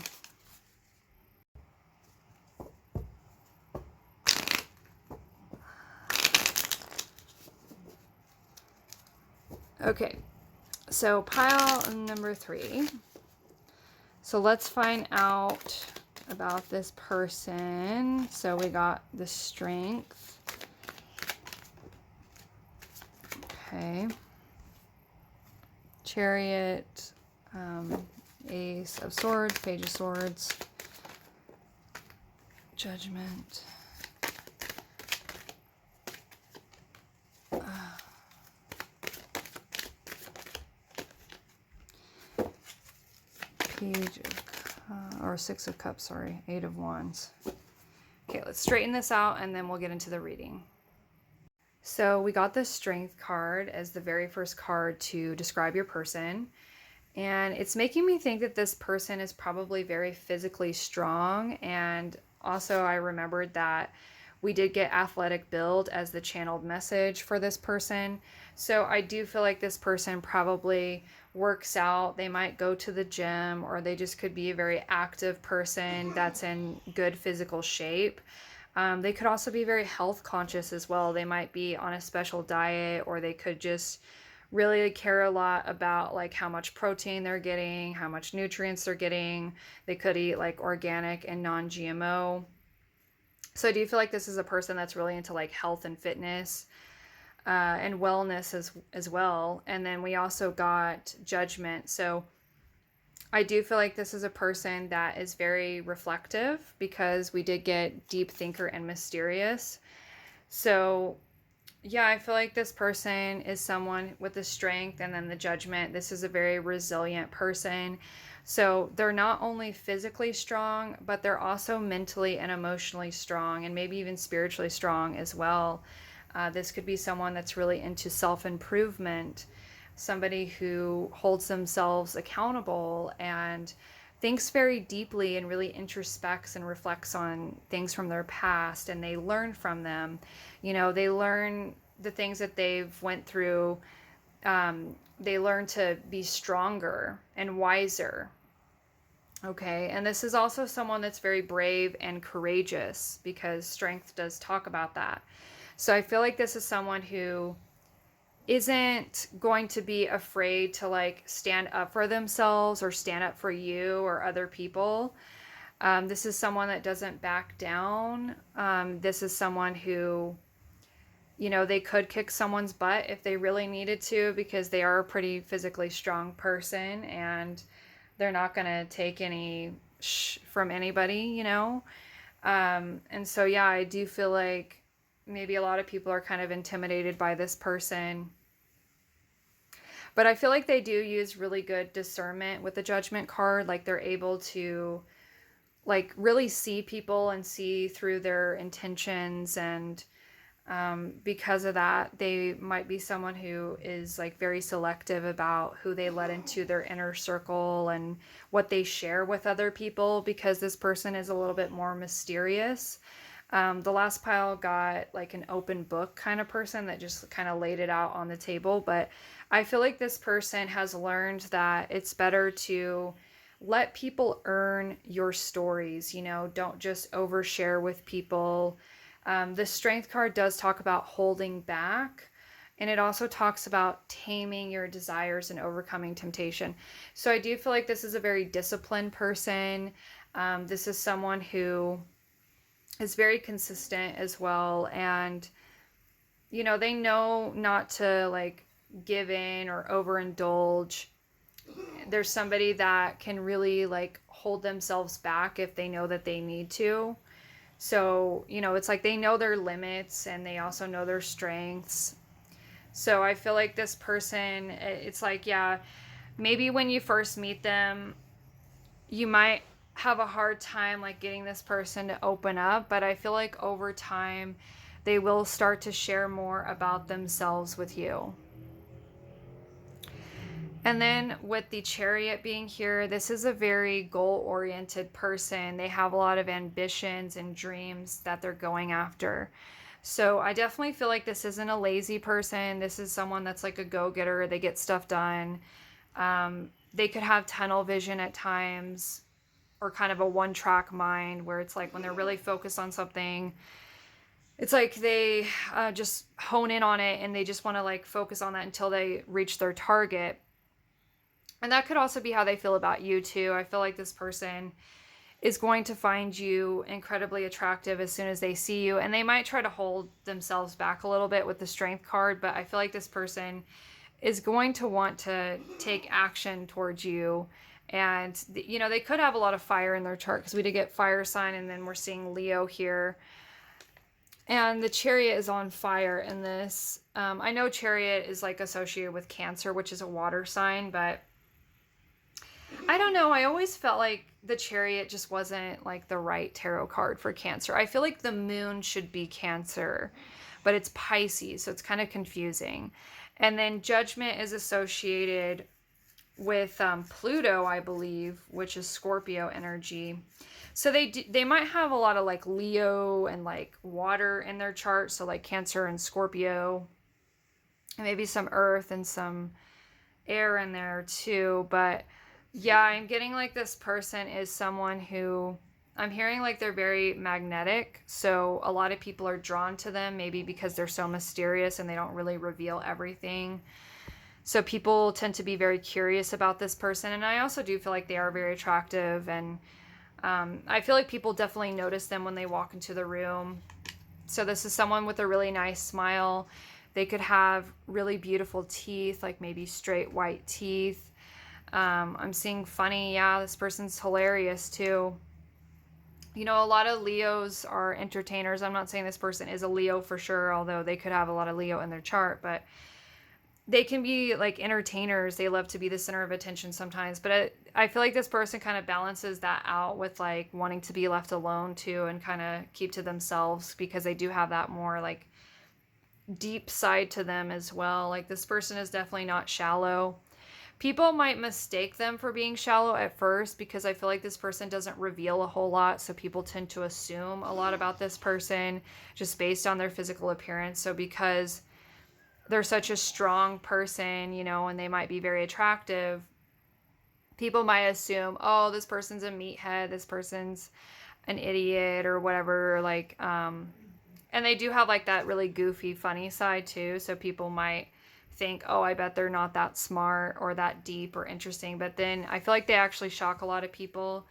Okay, so pile number 3. So let's find out about this person. So we got the Strength. Okay. Chariot. Ace of Swords. Page of Swords. Judgment. Page of, or 6 of Cups, sorry, 8 of Wands. Okay, let's straighten this out and then we'll get into the reading. So we got the Strength card as the very first card to describe your person. And it's making me think that this person is probably very physically strong. And also I remembered that we did get athletic build as the channeled message for this person. So I do feel like this person probably works out. They might go to the gym, or they just could be a very active person that's in good physical shape. They could also be very health conscious as well. They might be on a special diet, or they could just really care a lot about like how much protein they're getting, how much nutrients they're getting. They could eat like organic and non-GMO. So I do feel like this is a person that's really into like health and fitness, and wellness as well. And then we also got judgment. So I do feel like this is a person that is very reflective, because we did get deep thinker and mysterious. So yeah, I feel like this person is someone with the strength and then the judgment. This is a very resilient person. So they're not only physically strong, but they're also mentally and emotionally strong, and maybe even spiritually strong as well. This could be someone that's really into self-improvement, somebody who holds themselves accountable and thinks very deeply and really introspects and reflects on things from their past, and they learn from them. They learn the things that they've went through. They learn to be stronger and wiser. Okay, and this is also someone that's very brave and courageous, because strength does talk about that. So I feel like this is someone who isn't going to be afraid to like stand up for themselves or stand up for you or other people. This is someone that doesn't back down. This is someone who, they could kick someone's butt if they really needed to, because they are a pretty physically strong person, and they're not going to take any from anybody. And so, yeah, I do feel like maybe a lot of people are kind of intimidated by this person. But I feel like they do use really good discernment with the judgment card. Like they're able to like really see people and see through their intentions. And because of that, they might be someone who is like very selective about who they let into their inner circle and what they share with other people, because this person is a little bit more mysterious. The last pile got like an open book kind of person that just kind of laid it out on the table. But I feel like this person has learned that it's better to let people earn your stories. Don't just overshare with people. The strength card does talk about holding back, and it also talks about taming your desires and overcoming temptation. So I do feel like this is a very disciplined person. This is someone who is very consistent as well, and they know not to like give in or overindulge. There's somebody that can really like hold themselves back if they know that they need to. So, it's like they know their limits, and they also know their strengths. So I feel like this person, it's like, yeah, maybe when you first meet them, you might have a hard time like getting this person to open up, but I feel like over time they will start to share more about themselves with you. And then with the Chariot being here, this is a very goal-oriented person. They have a lot of ambitions and dreams that they're going after. So I definitely feel like this isn't a lazy person. This is someone that's like a go-getter. They get stuff done. They could have tunnel vision at times, or kind of a one-track mind, where it's like when they're really focused on something, it's like they just hone in on it, and they just want to like focus on that until they reach their target. And that could also be how they feel about you too. I feel like this person is going to find you incredibly attractive as soon as they see you. And they might try to hold themselves back a little bit with the strength card, but I feel like this person is going to want to take action towards you. And, they could have a lot of fire in their chart, because we did get fire sign, and then we're seeing Leo here. And the Chariot is on fire in this. I know Chariot is like associated with Cancer, which is a water sign, but I don't know. I always felt like the Chariot just wasn't like the right tarot card for Cancer. I feel like the moon should be Cancer, but it's Pisces, so it's kind of confusing. And then Judgment is associated with Pluto, I believe, which is Scorpio energy. So they might have a lot of like Leo and like water in their chart, so like Cancer and Scorpio, and maybe some earth and some air in there too. But yeah, I'm getting like this person is someone who I'm hearing like they're very magnetic. So a lot of people are drawn to them, maybe because they're so mysterious and they don't really reveal everything. So people tend to be very curious about this person. And I also do feel like they are very attractive. And I feel like people definitely notice them when they walk into the room. So this is someone with a really nice smile. They could have really beautiful teeth, like maybe straight white teeth. I'm seeing funny. Yeah, this person's hilarious too. You know, a lot of Leos are entertainers. I'm not saying this person is a Leo for sure, although they could have a lot of Leo in their chart, but they can be like entertainers. They love to be the center of attention sometimes, but I feel like this person kind of balances that out with like wanting to be left alone too and kind of keep to themselves, because they do have that more like deep side to them as well. Like this person is definitely not shallow. People might mistake them for being shallow at first because I feel like this person doesn't reveal a whole lot. So people tend to assume a lot about this person just based on their physical appearance. So because they're such a strong person, you know, and they might be very attractive, people might assume, oh, this person's a meathead, this person's an idiot or whatever. Like, and they do have like that really goofy, funny side too. So people might think, oh, I bet they're not that smart or that deep or interesting. But then I feel like they actually shock a lot of people,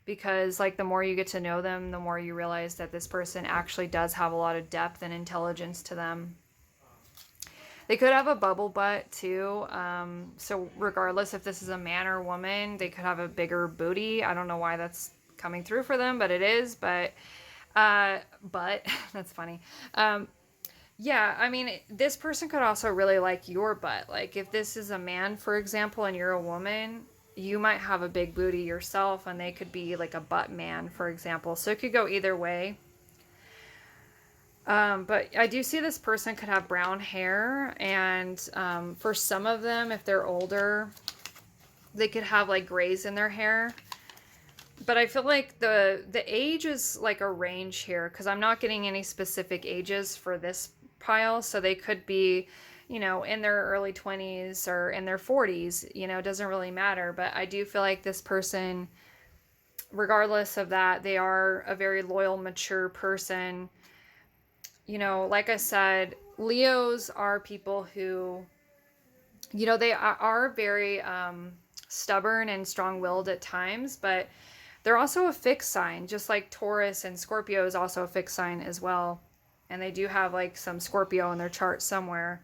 because like the more you get to know them, the more you realize that this person actually does have a lot of depth and intelligence to them. They could have a bubble butt too. So regardless if this is a man or woman, they could have a bigger booty. I don't know why that's coming through for them, but it is. But that's funny. Yeah, I mean, this person could also really like your butt. Like if this is a man, for example, and you're a woman, you might have a big booty yourself, and they could be like a butt man, for example. So it could go either way. But I do see this person could have brown hair, and for some of them, if they're older, they could have like grays in their hair. But I feel like the age is like a range here, because I'm not getting any specific ages for this pile. So they could be, you know, in their early 20s or in their 40s, you know, it doesn't really matter. But I do feel like this person, regardless of that, they are a very loyal, mature person. You know, like I said, Leos are people who, you know, they are very stubborn and strong-willed at times, but they're also a fixed sign, just like Taurus and Scorpio is also a fixed sign as well. And they do have like some Scorpio in their chart somewhere.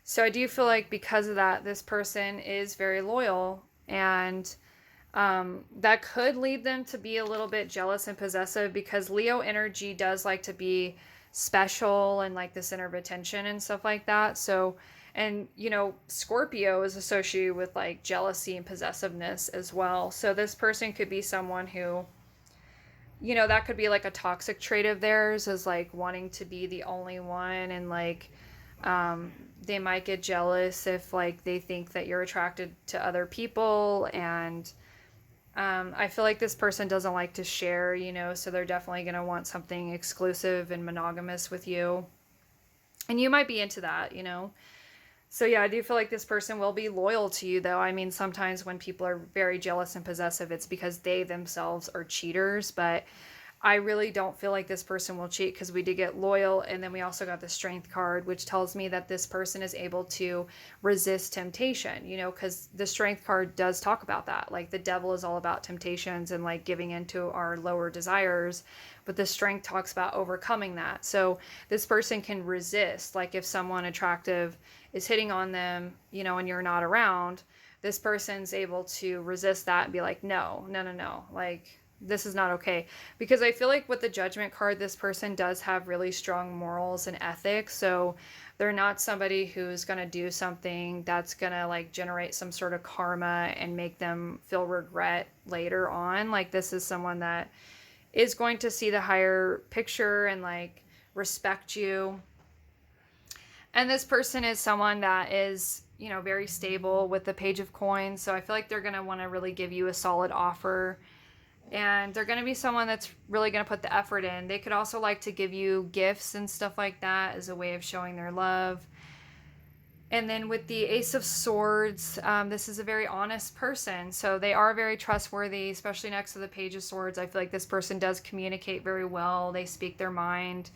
So I do feel like because of that, this person is very loyal, and that could lead them to be a little bit jealous and possessive, because Leo energy does like to be special and like the center of attention and stuff like that. So, and you know, Scorpio is associated with like jealousy and possessiveness as well. So this person could be someone who, you know, that could be like a toxic trait of theirs, is like wanting to be the only one, and like they might get jealous if like they think that you're attracted to other people. And I feel like this person doesn't like to share, you know, so they're definitely going to want something exclusive and monogamous with you. And you might be into that, you know. So yeah, I do feel like this person will be loyal to you, though. I mean, sometimes when people are very jealous and possessive, it's because they themselves are cheaters. But I really don't feel like this person will cheat, because we did get loyal, and then we also got the strength card, which tells me that this person is able to resist temptation, you know, because the strength card does talk about that. Like the devil is all about temptations and like giving into our lower desires, but the strength talks about overcoming that. So this person can resist. Like if someone attractive is hitting on them, you know, and you're not around, this person's able to resist that and be like, no, no, no, no. Like, this is not okay. Because I feel like with the Judgment card, this person does have really strong morals and ethics. So they're not somebody who's going to do something that's going to like generate some sort of karma and make them feel regret later on. Like this is someone that is going to see the higher picture and like respect you. And this person is someone that is, you know, very stable with the Page of Coins. So I feel like they're going to want to really give you a solid offer. And they're going to be someone that's really going to put the effort in. They could also like to give you gifts and stuff like that as a way of showing their love. And then with the Ace of Swords, this is a very honest person. So they are very trustworthy, especially next to the Page of Swords. I feel like this person does communicate very well. They speak their mind.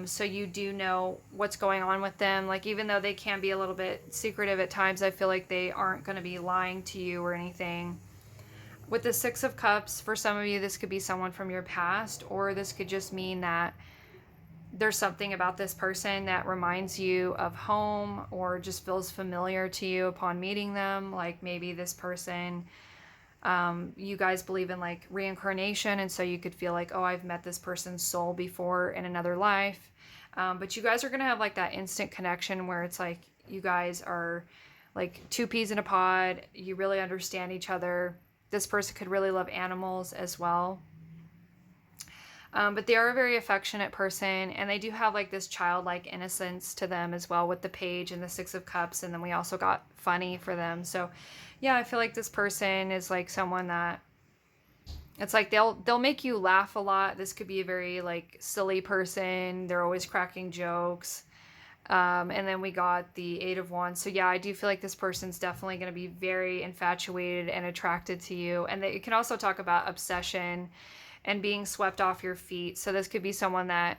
So you do know what's going on with them. Like, even though they can be a little bit secretive at times, I feel like they aren't going to be lying to you or anything. With the Six of Cups, for some of you, this could be someone from your past, or this could just mean that there's something about this person that reminds you of home or just feels familiar to you upon meeting them. Like, maybe this person, you guys believe in like reincarnation, and so you could feel like, oh, I've met this person's soul before in another life. But you guys are going to have like that instant connection where it's like you guys are like two peas in a pod. You really understand each other. This person could really love animals as well. But they are a very affectionate person, and they do have like this childlike innocence to them as well with the Page and the Six of Cups. And then we also got funny for them. So yeah, I feel like this person is like someone that it's like they'll make you laugh a lot. This could be a very like silly person. They're always cracking jokes. And then we got the Eight of Wands. So yeah, I do feel like this person's definitely going to be very infatuated and attracted to you. And it can also talk about obsession and being swept off your feet. So this could be someone that,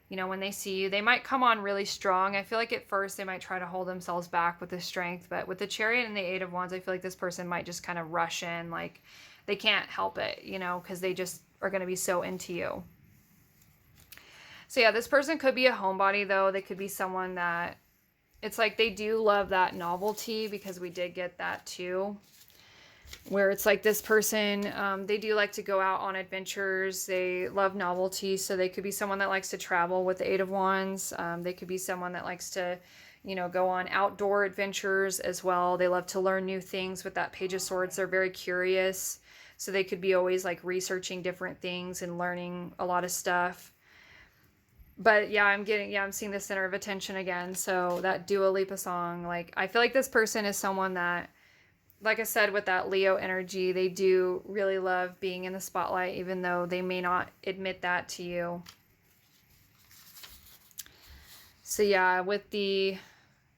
you know, when they see you, they might come on really strong. I feel like at first they might try to hold themselves back with the strength, but with the Chariot and the Eight of Wands, I feel like this person might just kind of rush in. Like, they can't help it, you know, because they just are going to be so into you. So yeah, this person could be a homebody though. They could be someone that, it's like they do love that novelty, because we did get that too. Where it's like this person, they do like to go out on adventures. They love novelty. So they could be someone that likes to travel with the Eight of Wands. They could be someone that likes to, you know, go on outdoor adventures as well. They love to learn new things with that Page of Swords. They're very curious. So they could be always like researching different things and learning a lot of stuff. But yeah, I'm seeing the center of attention again. So that Dua Lipa song, like, I feel like this person is someone that, like I said, with that Leo energy, they do really love being in the spotlight, even though they may not admit that to you. So yeah, with the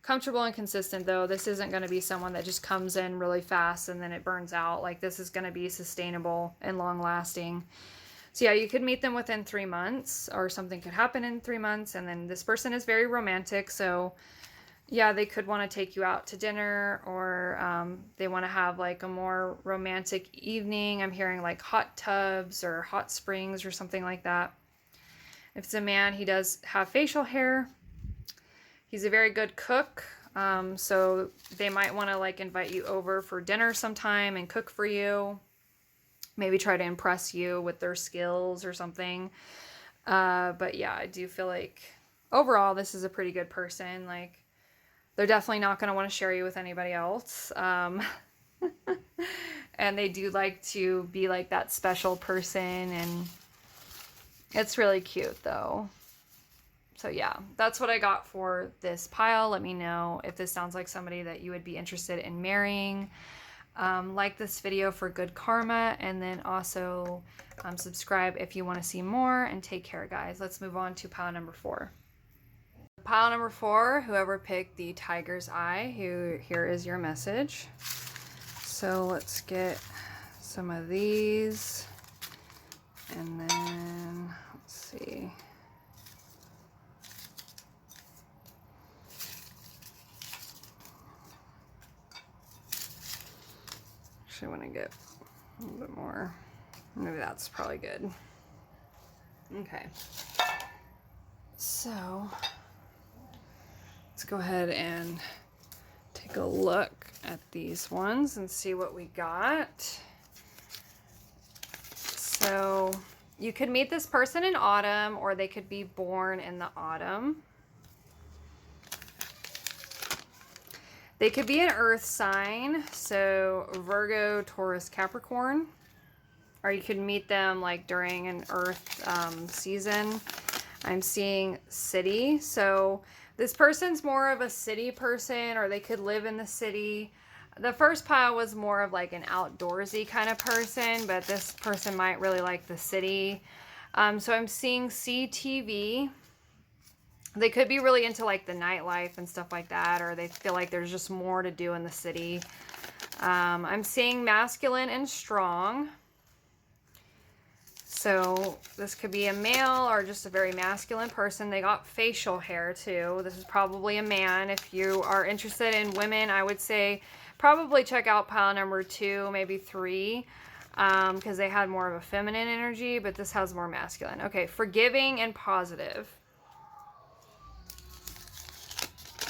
comfortable and consistent though, this isn't going to be someone that just comes in really fast and then it burns out. Like, this is going to be sustainable and long lasting. So yeah, you could meet them within 3 months, or something could happen in 3 months. And then this person is very romantic. So yeah, they could want to take you out to dinner, or they want to have like a more romantic evening. I'm hearing like hot tubs or hot springs or something like that. If it's a man, he does have facial hair. He's a very good cook. So they might want to like invite you over for dinner sometime and cook for you. Maybe try to impress you with their skills or something. But yeah, I do feel like overall this is a pretty good person. Like, they're definitely not going to want to share you with anybody else. And they do like to be like that special person, and it's really cute though. So yeah, that's what I got for this pile. Let me know if this sounds like somebody that you would be interested in marrying. Like this video for good karma, and then also subscribe if you want to see more, and take care, guys. Let's move on to pile number 4. Pile number 4, whoever picked the Tiger's Eye, here is your message. So let's get some of these, and then let's see. Actually, I want to get a little bit more. Maybe that's probably good. Okay. So let's go ahead and take a look at these ones and see what we got. So you could meet this person in autumn, or they could be born in the autumn. They could be an earth sign, so Virgo, Taurus, Capricorn. Or you could meet them like during an earth season. I'm seeing city. So This person's more of a city person, or they could live in the city. The first pile was more of like an outdoorsy kind of person, but this person might really like the city. So I'm seeing CTV. They could be really into like the nightlife and stuff like that, or they feel like there's just more to do in the city. I'm seeing masculine and strong. So this could be a male or just a very masculine person. They got facial hair too. This is probably a man. If you are interested in women, I would say probably check out pile number 2, maybe 3, because they had more of a feminine energy, but this has more masculine. Okay, forgiving and positive.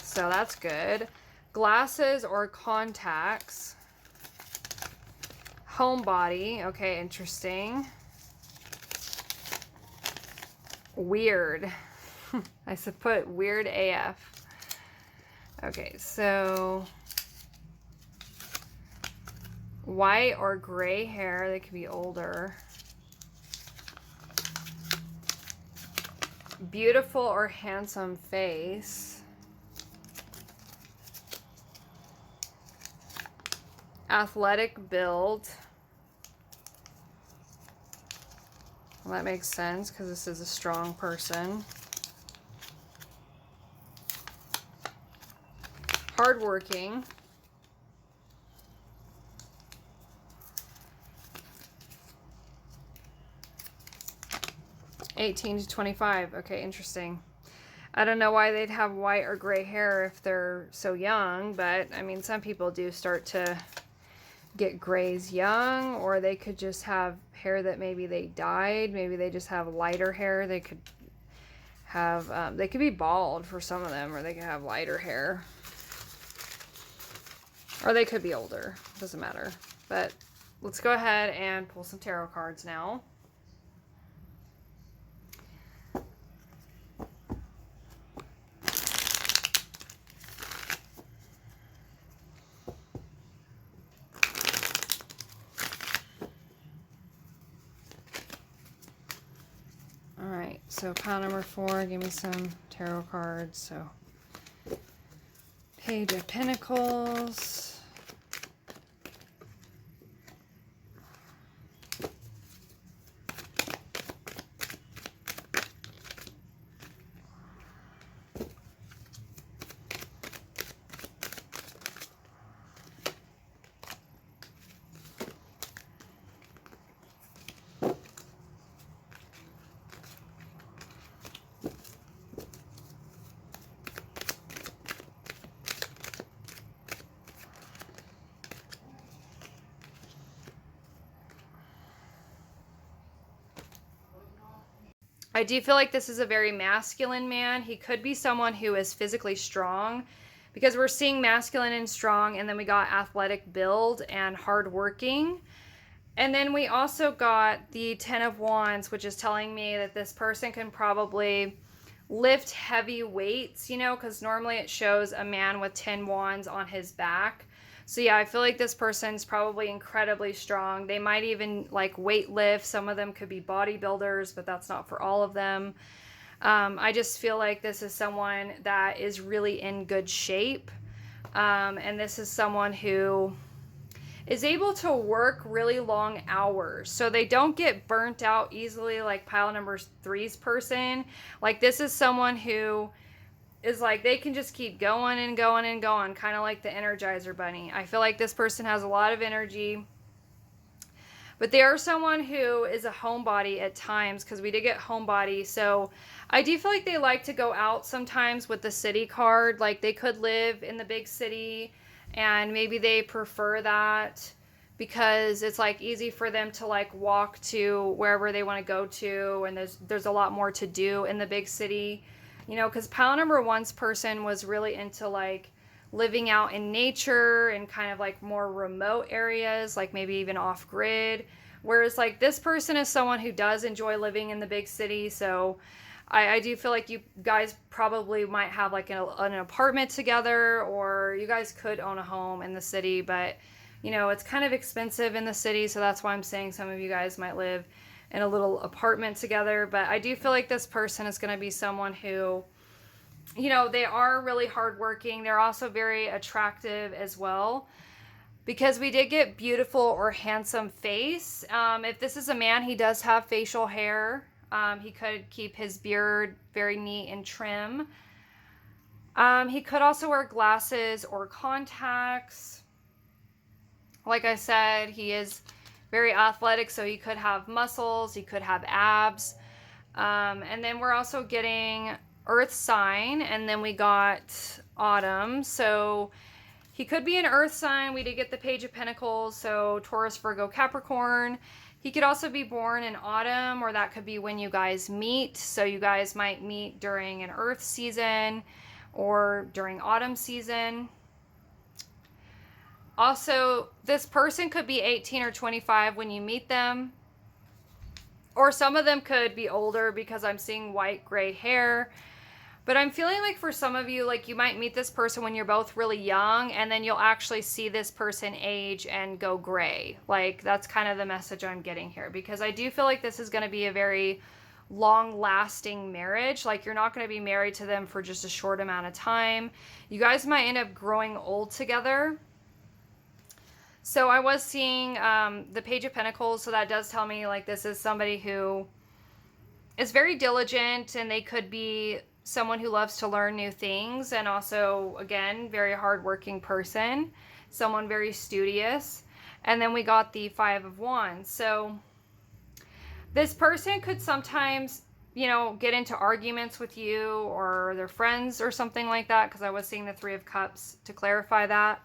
So that's good. Glasses or contacts. Homebody. Okay, interesting. Weird. I should put weird AF. Okay, so white or gray hair. They could be older. Beautiful or handsome face. Athletic build. Well, that makes sense because this is a strong person. Hardworking. (18 to 25). Okay, interesting. I don't know why they'd have white or gray hair if they're so young, but I mean, some people do start to get grays young, or they could just have hair that maybe they dyed. Maybe they just have lighter hair. They could have, they could be bald for some of them, or they could have lighter hair. Or they could be older. Doesn't matter. But let's go ahead and pull some tarot cards now. Alright, so pile number 4, give me some tarot cards. So, Page of Pentacles. I do feel like this is a very masculine man. He could be someone who is physically strong, because we're seeing masculine and strong, and then we got athletic build and hardworking. And then we also got the 10 of Wands, which is telling me that this person can probably lift heavy weights, you know, because normally it shows a man with 10 wands on his back. So yeah, I feel like this person's probably incredibly strong. They might even like weight lift. Some of them could be bodybuilders, but that's not for all of them. I just feel like this is someone that is really in good shape. And this is someone who is able to work really long hours, so they don't get burnt out easily like pile number 3's person. Like, this is someone who is like, they can just keep going and going and going, kind of like the Energizer Bunny. I feel like this person has a lot of energy, but they are someone who is a homebody at times, because we did get homebody. So I do feel like they like to go out sometimes with the city card. Like, they could live in the big city, and maybe they prefer that because it's like easy for them to like walk to wherever they want to go to, and there's a lot more to do in the big city, you know, because pile number 1's person was really into like living out in nature and kind of like more remote areas, like maybe even off grid, whereas like this person is someone who does enjoy living in the big city. So I do feel like you guys probably might have like an apartment together, or you guys could own a home in the city, but you know, it's kind of expensive in the city. So that's why I'm saying some of you guys might live in a little apartment together. But I do feel like this person is going to be someone who you know, they are really hardworking. They're also very attractive as well. Because we did get beautiful or handsome face. If this is a man, he does have facial hair. He could keep his beard very neat and trim. He could also wear glasses or contacts. Like I said, he is very athletic, so he could have muscles, he could have abs. And then we're also getting Earth sign, and then we got autumn. So he could be an Earth sign. We did get the Page of Pentacles, so Taurus, Virgo, Capricorn. He could also be born in autumn, or that could be when you guys meet. So you guys might meet during an Earth season or during autumn season. Also, this person could be 18 or 25 when you meet them. Or some of them could be older because I'm seeing white, gray hair. But I'm feeling like for some of you, like you might meet this person when you're both really young, and then you'll actually see this person age and go gray. Like that's kind of the message I'm getting here, because I do feel like this is going to be a very long-lasting marriage. Like you're not going to be married to them for just a short amount of time. You guys might end up growing old together. So I was seeing the Page of Pentacles, so that does tell me like this is somebody who is very diligent, and they could be someone who loves to learn new things, and also, again, very hardworking person, someone very studious. And then we got the Five of Wands. So this person could sometimes, you know, get into arguments with you or their friends or something like that, because I was seeing the Three of Cups to clarify that.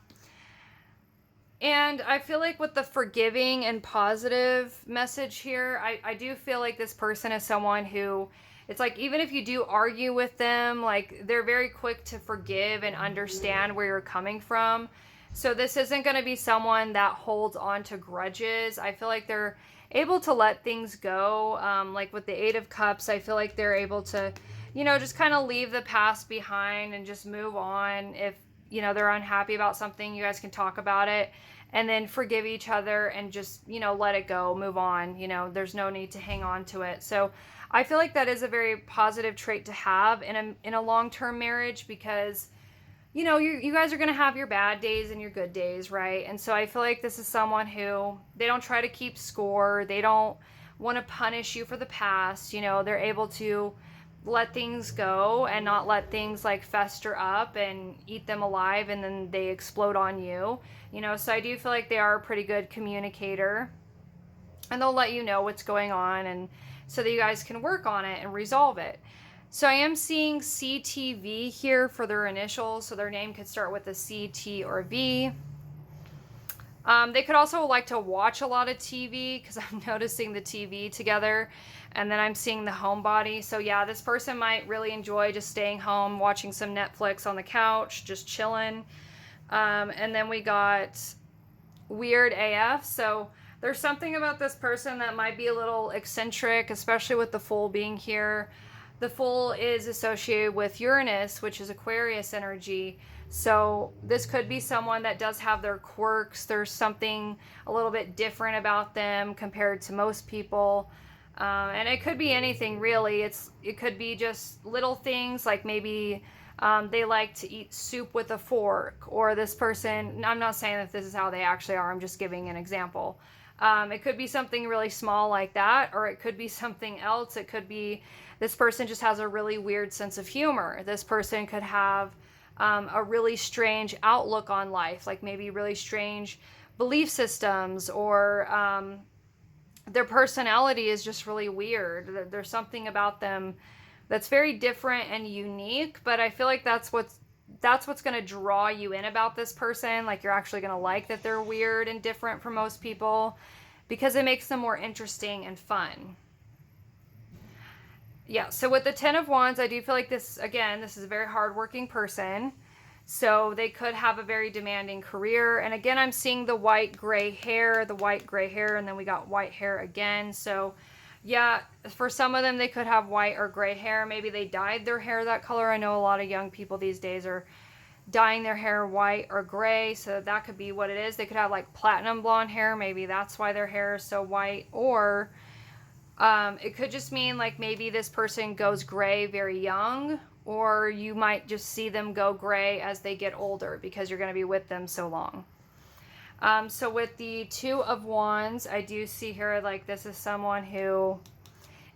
And I feel like with the forgiving and positive message here, I do feel like this person is someone who, it's like even if you do argue with them, like they're very quick to forgive and understand where you're coming from. So this isn't going to be someone that holds on to grudges. I feel like they're able to let things go. Like with the Eight of Cups, I feel like they're able to, you know, just kind of leave the past behind and just move on. If, you know, they're unhappy about something, you guys can talk about it and then forgive each other and just, you know, let it go, move on. You know, there's no need to hang on to it. So I feel like that is a very positive trait to have in a long-term marriage, because, you know, you guys are going to have your bad days and your good days, right? And so I feel like this is someone who, they don't try to keep score. They don't want to punish you for the past. You know, they're able to let things go and not let things like fester up and eat them alive and then they explode on you. You know, so I do feel like they are a pretty good communicator, and they'll let you know what's going on, and so that you guys can work on it and resolve it. So I am seeing CTV here for their initials, so their name could start with a C, T, or V. They could also like to watch a lot of TV, because I'm noticing the TV together, and then I'm seeing the homebody. So yeah, this person might really enjoy just staying home, watching some Netflix on the couch, just chilling. And then we got Weird AF. So there's something about this person that might be a little eccentric, especially with the Fool being here. The Fool is associated with Uranus, which is Aquarius energy. So this could be someone that does have their quirks. There's something a little bit different about them compared to most people. And it could be anything really. It could be just little things, like maybe they like to eat soup with a fork, or this person, I'm not saying that this is how they actually are, I'm just giving an example. It could be something really small like that, or it could be something else. It could be this person just has a really weird sense of humor. This person could have a really strange outlook on life, like maybe really strange belief systems, or their personality is just really weird. There's something about them that's very different and unique, but I feel like that's what's going to draw you in about this person. Like you're actually going to like that they're weird and different from most people, because it makes them more interesting and fun. Yeah, so with the Ten of Wands, I do feel like this, again, this is a very hardworking person. So they could have a very demanding career. And again, I'm seeing the white gray hair, and then we got white hair again. So yeah, for some of them, they could have white or gray hair. Maybe they dyed their hair that color. I know a lot of young people these days are dyeing their hair white or gray, so that could be what it is. They could have like platinum blonde hair. Maybe that's why their hair is so white. Or It could just mean like maybe this person goes gray very young, or you might just see them go gray as they get older because you're going to be with them so long. So with the Two of Wands, I do see here like this is someone who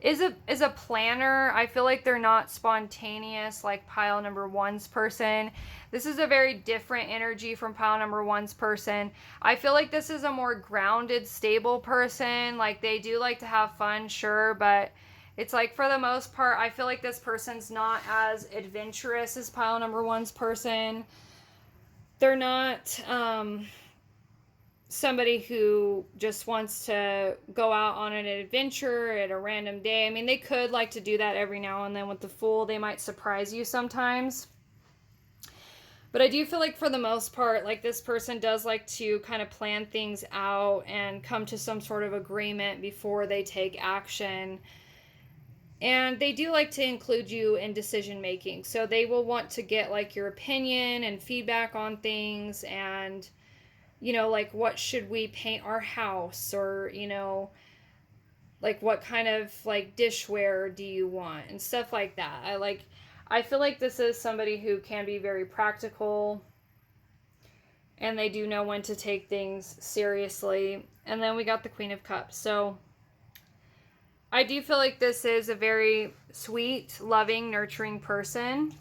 is a planner. I feel like they're not spontaneous like pile number one's person. This is a very different energy from pile number one's person. I feel like this is a more grounded, stable person. Like they do like to have fun, sure, but it's like for the most part, I feel like this person's not as adventurous as pile number one's person. They're not somebody who just wants to go out on an adventure at a random day. I mean, they could like to do that every now and then with the Fool. They might surprise you sometimes. But I do feel like for the most part, like this person does like to kind of plan things out and come to some sort of agreement before they take action. And they do like to include you in decision making. So they will want to get like your opinion and feedback on things, and you know, like what should we paint our house, or you know, like what kind of like dishware do you want and stuff like that. I feel like this is somebody who can be very practical, and they do know when to take things seriously. And then we got the Queen of Cups. So I do feel like this is a very sweet, loving, nurturing person.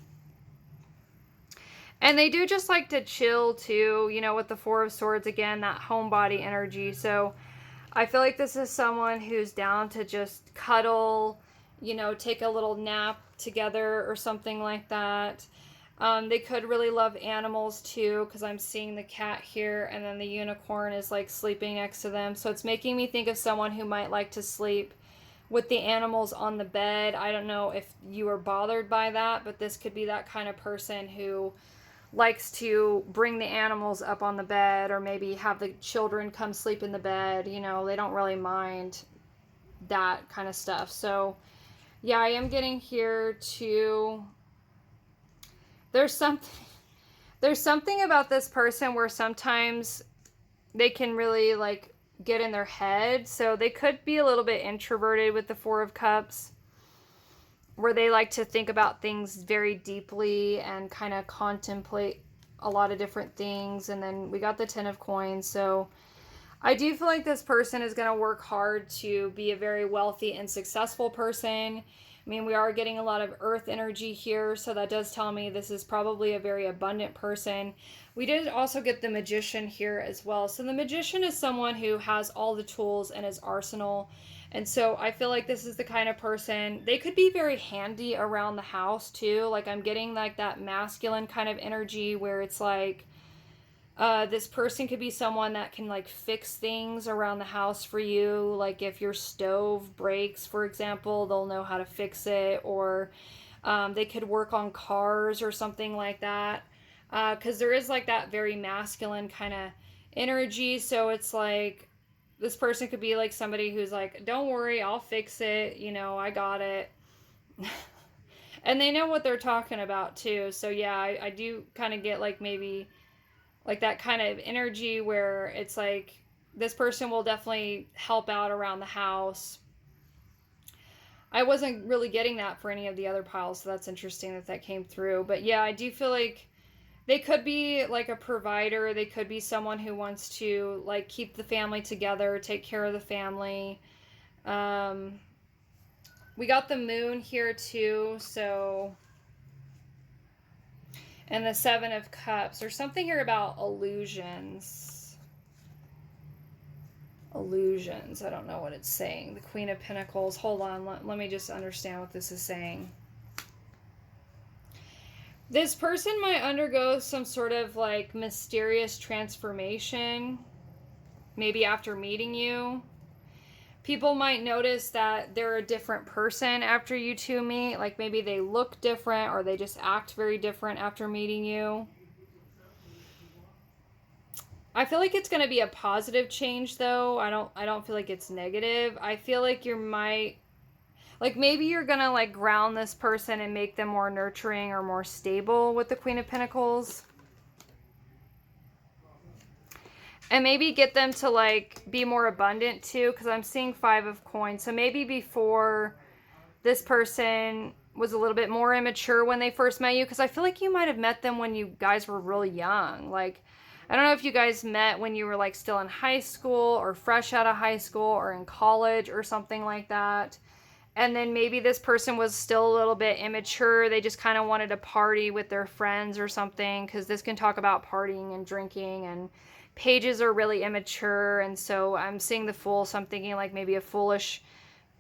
And they do just like to chill too, you know, with the Four of Swords, again, that homebody energy. So I feel like this is someone who's down to just cuddle, you know, take a little nap together or something like that. They could really love animals too, because I'm seeing the cat here, and then the unicorn is like sleeping next to them. So it's making me think of someone who might like to sleep with the animals on the bed. I don't know if you are bothered by that, but this could be that kind of person who likes to bring the animals up on the bed, or maybe have the children come sleep in the bed. You know, they don't really mind that kind of stuff. So yeah, I am getting here too. There's something about this person where sometimes they can really like get in their head. So they could be a little bit introverted with the Four of Cups, where they like to think about things very deeply and kind of contemplate a lot of different things. And then we got the Ten of Coins. So I do feel like this person is going to work hard to be a very wealthy and successful person. I mean, we are getting a lot of earth energy here, so that does tell me this is probably a very abundant person. We did also get the Magician here as well. So the Magician is someone who has all the tools in his arsenal. And so I feel like this is the kind of person, they could be very handy around the house too. Like I'm getting like that masculine kind of energy where it's like, this person could be someone that can like fix things around the house for you. Like if your stove breaks, for example, they'll know how to fix it. Or they could work on cars or something like that. Because there is like that very masculine kind of energy. So it's like this person could be like somebody who's like, don't worry, I'll fix it. You know, I got it. And they know what they're talking about too. So yeah, I do kind of get like maybe like that kind of energy where it's like this person will definitely help out around the house. I wasn't really getting that for any of the other piles, so that's interesting that that came through. But yeah, I do feel like they could be like a provider. They could be someone who wants to like keep the family together, take care of the family. We got the Moon here too, so... And the Seven of Cups. There's something here about illusions. Illusions. I don't know what it's saying. The Queen of Pentacles. Hold on. Let me just understand what this is saying. This person might undergo some sort of like mysterious transformation. Maybe after meeting you. People might notice that they're a different person after you two meet. Like maybe they look different, or they just act very different after meeting you. I feel like it's going to be a positive change though. I don't feel like it's negative. I feel like you might, like maybe you're going to like ground this person and make them more nurturing or more stable with the Queen of Pentacles. And maybe get them to like be more abundant too, because I'm seeing 5 of coins. So maybe before, this person was a little bit more immature when they first met you, because I feel like you might have met them when you guys were really young. Like, I don't know if you guys met when you were like still in high school or fresh out of high school or in college or something like that. And then maybe this person was still a little bit immature. They just kind of wanted to party with their friends or something, because this can talk about partying and drinking, and pages are really immature. And so I'm seeing the Fool, so I'm thinking like maybe a foolish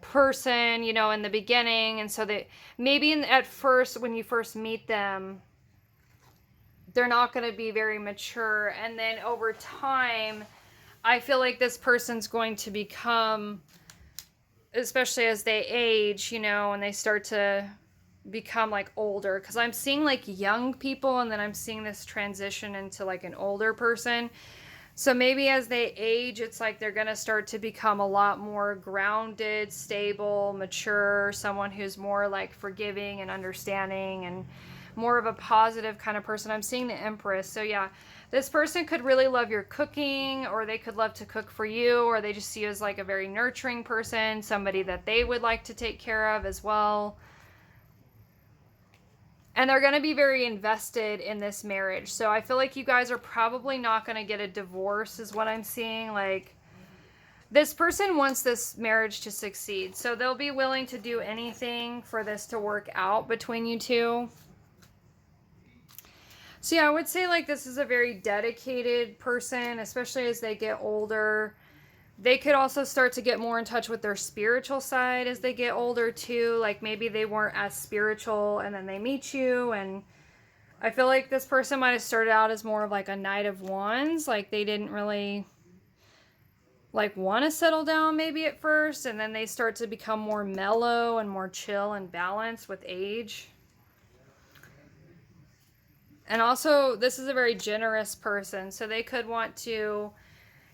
person, you know, in the beginning. And so they maybe at first, when you first meet them, they're not going to be very mature. And then over time, I feel like this person's going to become, especially as they age, you know, and they start to become like older, because I'm seeing like young people, and then I'm seeing this transition into like an older person. So maybe as they age, it's like they're going to start to become a lot more grounded, stable, mature, someone who's more like forgiving and understanding and more of a positive kind of person. I'm seeing the Empress. So yeah, this person could really love your cooking, or they could love to cook for you, or they just see you as like a very nurturing person, somebody that they would like to take care of as well. And they're going to be very invested in this marriage. So I feel like you guys are probably not going to get a divorce, is what I'm seeing. Like, this person wants this marriage to succeed. So they'll be willing to do anything for this to work out between you two. So yeah, I would say like this is a very dedicated person, especially as they get older. They could also start to get more in touch with their spiritual side as they get older too. Like maybe they weren't as spiritual and then they meet you. And I feel like this person might have started out as more of like a Knight of Wands. Like they didn't really like want to settle down maybe at first. And then they start to become more mellow and more chill and balanced with age. And also, this is a very generous person. So they could want to,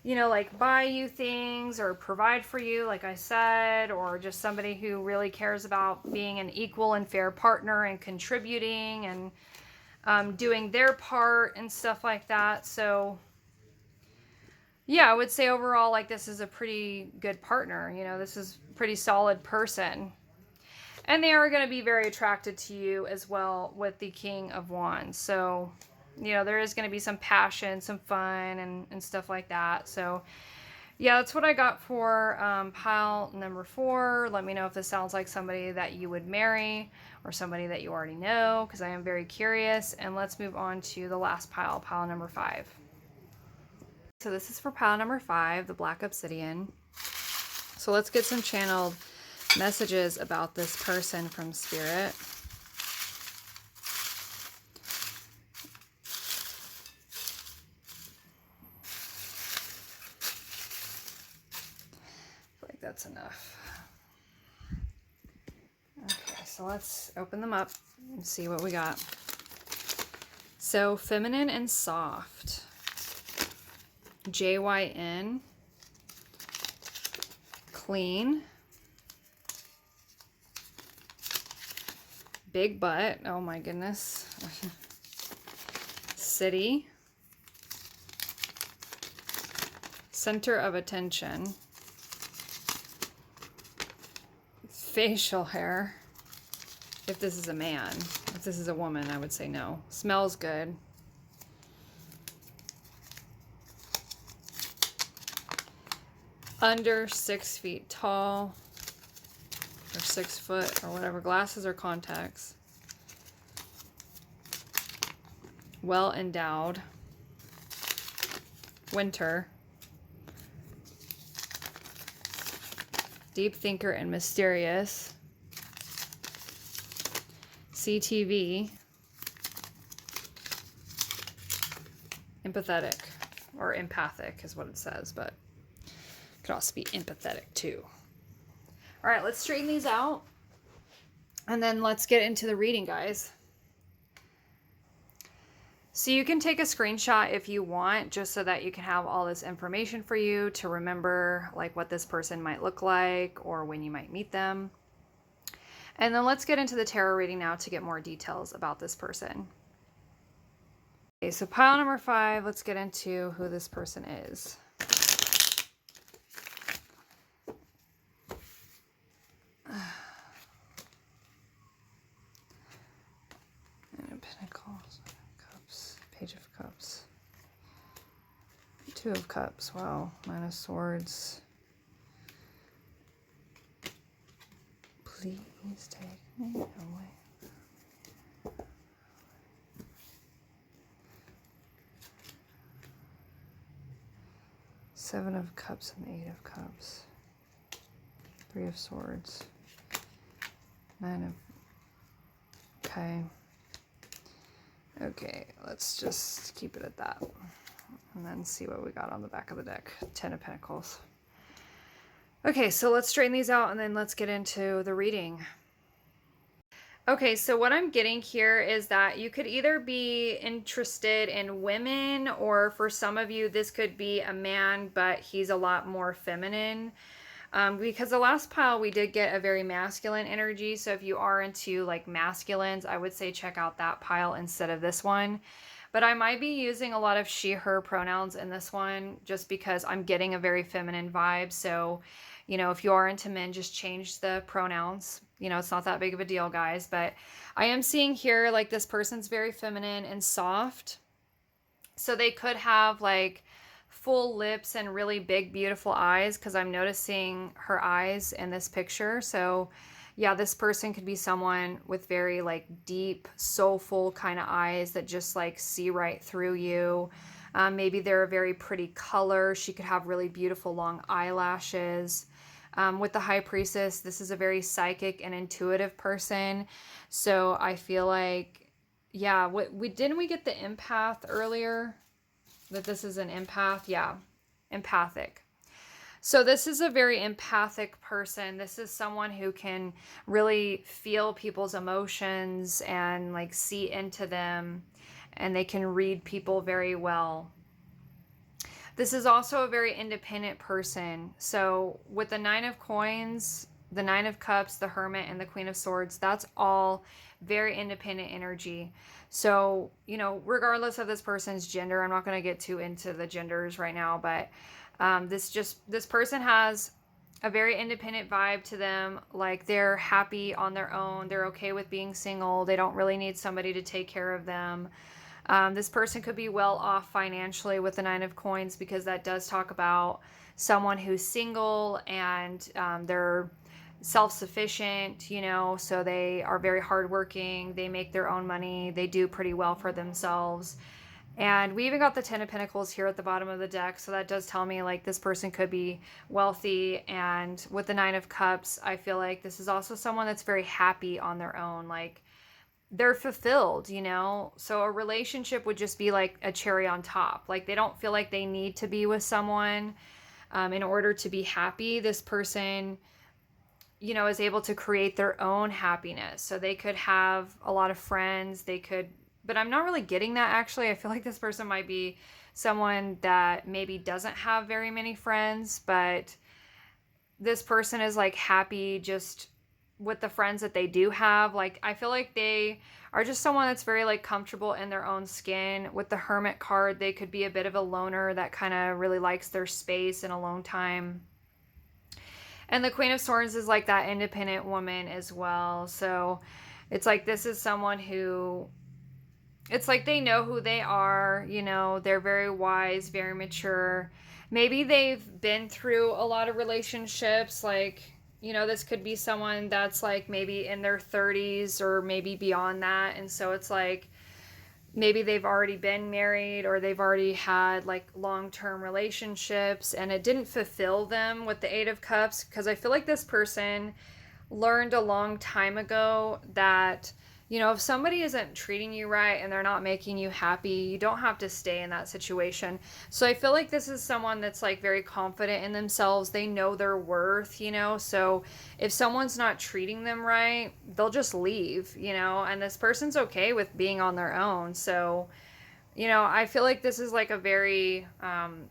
you know, like buy you things or provide for you, like I said, or just somebody who really cares about being an equal and fair partner and contributing and doing their part and stuff like that. So yeah, I would say overall, like this is a pretty good partner. You know, this is a pretty solid person. And they are going to be very attracted to you as well with the King of Wands. So, you know, there is going to be some passion, some fun, and stuff like that. So, yeah, that's what I got for pile number 4. Let me know if this sounds like somebody that you would marry or somebody that you already know, because I am very curious. And let's move on to the last pile, pile number 5. So this is for pile number 5, the black obsidian. So let's get some channeled messages about this person from Spirit. I feel like that's enough. Okay, so let's open them up and see what we got. So feminine and soft. JYN. Clean. Big butt. Oh my goodness. City. Center of attention. Facial hair. If this is a man. If this is a woman, I would say no. Smells good. Under 6 feet tall. Or 6 foot, or whatever, glasses or contacts. Well endowed. Winter. Deep thinker and mysterious. CTV. Empathetic, or empathic is what it says, but it could also be empathetic too. All right, let's straighten these out. And then let's get into the reading, guys. So you can take a screenshot if you want, just so that you can have all this information for you to remember like what this person might look like or when you might meet them. And then let's get into the tarot reading now to get more details about this person. Okay, so pile number 5, let's get into who this person is. And Pentacles, Cups, Page of Cups, 2 of Cups, wow, 9 of Swords. Please take me away. Seven of Cups and 8 of Cups. 3 of Swords. 9 of... Okay. Okay, let's just keep it at that. And then see what we got on the back of the deck. 10 of Pentacles. Okay, so let's straighten these out and then let's get into the reading. Okay, so what I'm getting here is that you could either be interested in women, or for some of you, this could be a man, but he's a lot more feminine. Because the last pile, we did get a very masculine energy. So if you are into like masculines, I would say check out that pile instead of this one. But I might be using a lot of she, her pronouns in this one just because I'm getting a very feminine vibe. So, you know, if you are into men, just change the pronouns. You know, it's not that big of a deal, guys. But I am seeing here like this person's very feminine and soft. So they could have like full lips and really big, beautiful eyes, because I'm noticing her eyes in this picture. So yeah, this person could be someone with very like deep, soulful kind of eyes that just like see right through you. Maybe they're a very pretty color. She could have really beautiful long eyelashes. With the High Priestess, this is a very psychic and intuitive person. So I feel like, yeah, didn't we get the empath earlier? That this is an empath? Yeah, empathic. So this is a very empathic person. This is someone who can really feel people's emotions and like see into them, and they can read people very well. This is also a very independent person. So with the 9 of Coins, the 9 of Cups, the Hermit, and the Queen of Swords, that's all very independent energy. So, you know, regardless of this person's gender, I'm not going to get too into the genders right now, but this person has a very independent vibe to them. Like they're happy on their own. They're okay with being single. They don't really need somebody to take care of them. This person could be well off financially with the 9 of Coins, because that does talk about someone who's single and they're self-sufficient, you know, so they are very hardworking. They make their own money. They do pretty well for themselves. And we even got the 10 of Pentacles here at the bottom of the deck. So that does tell me like this person could be wealthy. And with the 9 of Cups, I feel like this is also someone that's very happy on their own. Like they're fulfilled, you know? So a relationship would just be like a cherry on top. Like they don't feel like they need to be with someone in order to be happy. This person, you know, is able to create their own happiness. So they could have a lot of friends. They could, but I'm not really getting that actually. I feel like this person might be someone that maybe doesn't have very many friends, but this person is like happy just with the friends that they do have. Like I feel like they are just someone that's very like comfortable in their own skin. With the Hermit card, they could be a bit of a loner that kind of really likes their space and alone time. And the Queen of Swords is like that independent woman as well. So it's like this is someone who, it's like they know who they are, you know, they're very wise, very mature. Maybe they've been through a lot of relationships. Like, you know, this could be someone that's like maybe in their 30s or maybe beyond that. And so it's like maybe they've already been married or they've already had like long-term relationships and it didn't fulfill them with the 8 of Cups, because I feel like this person learned a long time ago that, you know, if somebody isn't treating you right and they're not making you happy, you don't have to stay in that situation. So I feel like this is someone that's like very confident in themselves. They know their worth, you know, so if someone's not treating them right, they'll just leave, you know, and this person's okay with being on their own. So, you know, I feel like this is like a very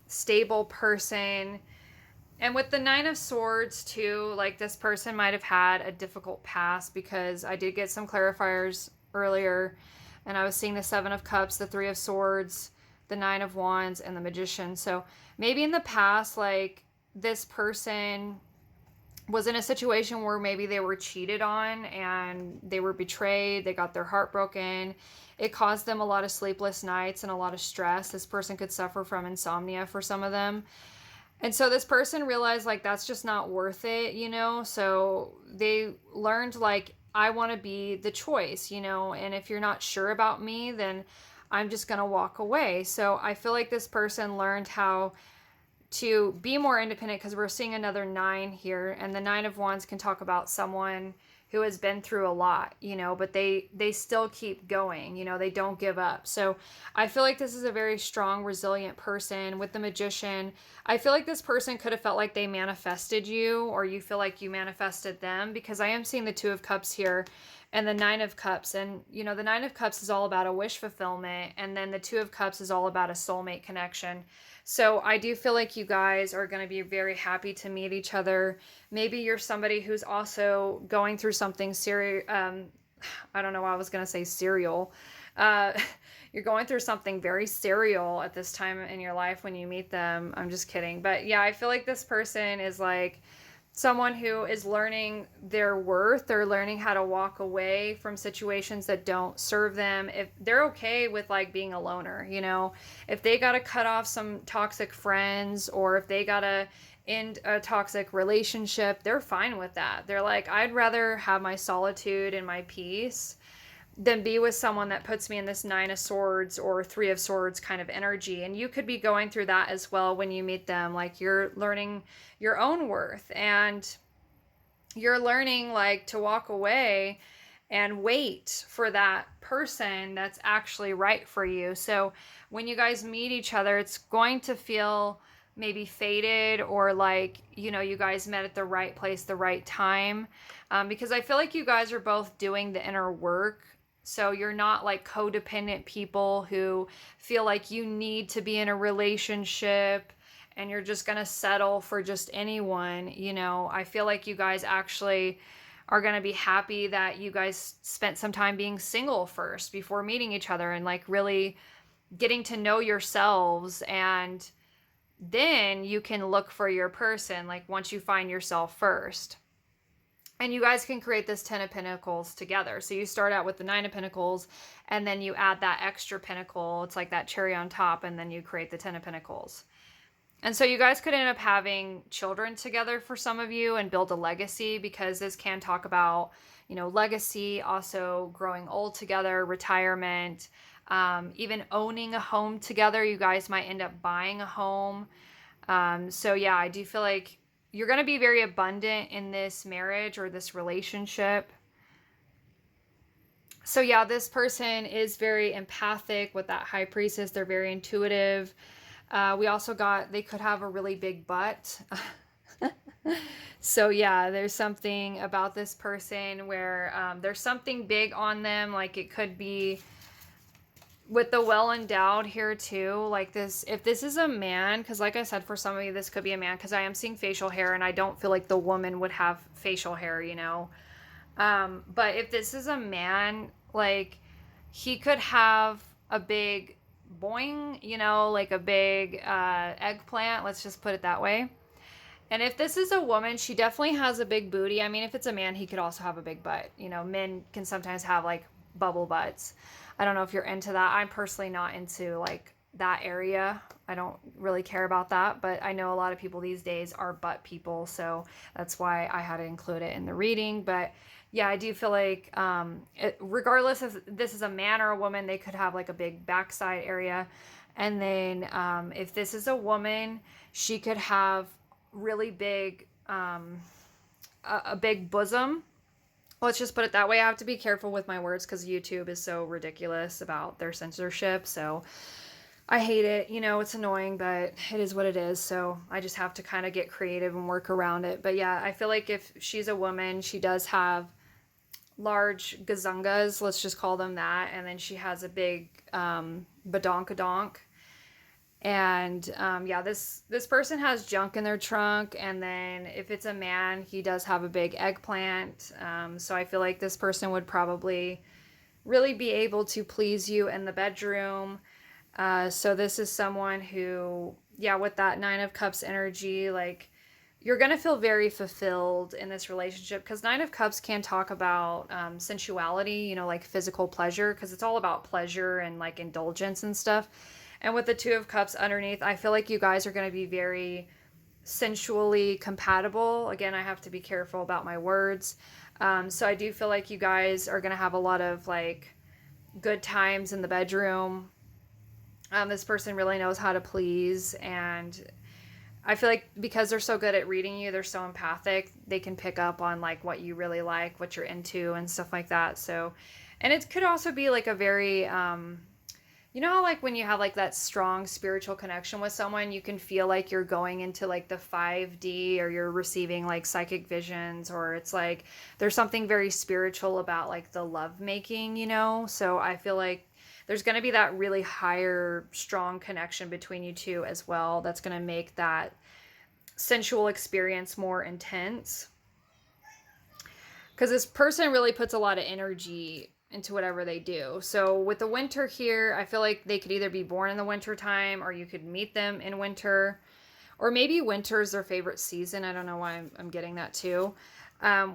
stable person. And with the 9 of Swords too, like this person might have had a difficult past, because I did get some clarifiers earlier and I was seeing the Seven of Cups, the Three of Swords, the Nine of Wands, and the Magician. So maybe in the past, like, this person was in a situation where maybe they were cheated on and they were betrayed, they got their heart broken. It caused them a lot of sleepless nights and a lot of stress. This person could suffer from insomnia for some of them. And so this person realized, like, that's just not worth it, you know? So they learned, like, I want to be the choice, you know? And if you're not sure about me, then I'm just going to walk away. So I feel like this person learned how to be more independent, because we're seeing another 9 here, and the 9 of Wands can talk about someone who has been through a lot, you know, but they still keep going, you know, they don't give up. So I feel like this is a very strong, resilient person. With the Magician, I feel like this person could have felt like they manifested you, or you feel like you manifested them, because I am seeing the Two of Cups here and the Nine of Cups. And, you know, the Nine of Cups is all about a wish fulfillment, and then the Two of Cups is all about a soulmate connection. So I do feel like you guys are going to be very happy to meet each other. Maybe you're somebody who's also going through something serious. I don't know why I was going to say serial. You're going through something very serial at this time in your life when you meet them. I'm just kidding. But yeah, I feel like this person is like someone who is learning their worth. They're learning how to walk away from situations that don't serve them. If they're okay with, like, being a loner, you know, if they got to cut off some toxic friends, or if they got to end a toxic relationship, they're fine with that. They're like, I'd rather have my solitude and my peace than be with someone that puts me in this Nine of Swords or Three of Swords kind of energy. And you could be going through that as well when you meet them. Like, you're learning your own worth, and you're learning, like, to walk away and wait for that person that's actually right for you. So when you guys meet each other, it's going to feel maybe faded, or like, you know, you guys met at the right place, the right time. Because I feel like you guys are both doing the inner work. So you're not like codependent people who feel like you need to be in a relationship and you're just going to settle for just anyone. You know, I feel like you guys actually are going to be happy that you guys spent some time being single first before meeting each other, and like really getting to know yourselves. And then you can look for your person, like, once you find yourself first. And you guys can create this 10 of Pentacles together. So you start out with the 9 of Pentacles, and then you add that extra pentacle. It's like that cherry on top, and then you create the 10 of Pentacles. And so you guys could end up having children together for some of you, and build a legacy, because this can talk about, you know, legacy, also growing old together, retirement, even owning a home together. You guys might end up buying a home. So yeah, I do feel like you're going to be very abundant in this marriage or this relationship. So yeah, this person is very empathic with that High Priestess. They're very intuitive. We also got, they could have a really big butt. So yeah, there's something about this person where there's something big on them. Like, it could be with the well endowed here too, like this, if this is a man, because like I said, for some of you, this could be a man, because I am seeing facial hair, and I don't feel like the woman would have facial hair, you know. But if this is a man, like, he could have a big boing, you know, like a big eggplant, let's just put it that way. And if this is a woman, she definitely has a big booty. I mean, if it's a man, he could also have a big butt. You know, men can sometimes have like bubble butts. I don't know if you're into that. I'm personally not into like that area. I don't really care about that, but I know a lot of people these days are butt people, so that's why I had to include it in the reading. But yeah, I do feel like regardless if this is a man or a woman, they could have like a big backside area. And then if this is a woman, she could have really big, a big bosom. Let's just put it that way. I have to be careful with my words because YouTube is so ridiculous about their censorship. So I hate it. You know, it's annoying, but it is what it is. So I just have to kind of get creative and work around it. But yeah, I feel like if she's a woman, she does have large gazungas, let's just call them that. And then she has a big badonkadonk. And yeah, this person has junk in their trunk. And then if it's a man, he does have a big eggplant. So I feel like this person would probably really be able to please you in the bedroom. So this is someone who, yeah, with that Nine of Cups energy, like you're going to feel very fulfilled in this relationship because Nine of Cups can talk about sensuality, you know, like physical pleasure, because it's all about pleasure and like indulgence and stuff. And with the Two of Cups underneath, I feel like you guys are going to be very sensually compatible. Again, I have to be careful about my words. So I do feel like you guys are going to have a lot of like good times in the bedroom. This person really knows how to please, and I feel like because they're so good at reading you, they're so empathic, they can pick up on like what you really like, what you're into, and stuff like that. So, and it could also be like a very, you know how like when you have like that strong spiritual connection with someone, you can feel like you're going into like the 5D, or you're receiving like psychic visions, or it's like there's something very spiritual about like the love making, you know? So I feel like there's going to be that really higher, strong connection between you two as well. That's going to make that sensual experience more intense. Because this person really puts a lot of energy into whatever they do. So with the winter here, I feel like they could either be born in the winter time, or you could meet them in winter, or maybe winter is their favorite season. I don't know why I'm getting that too.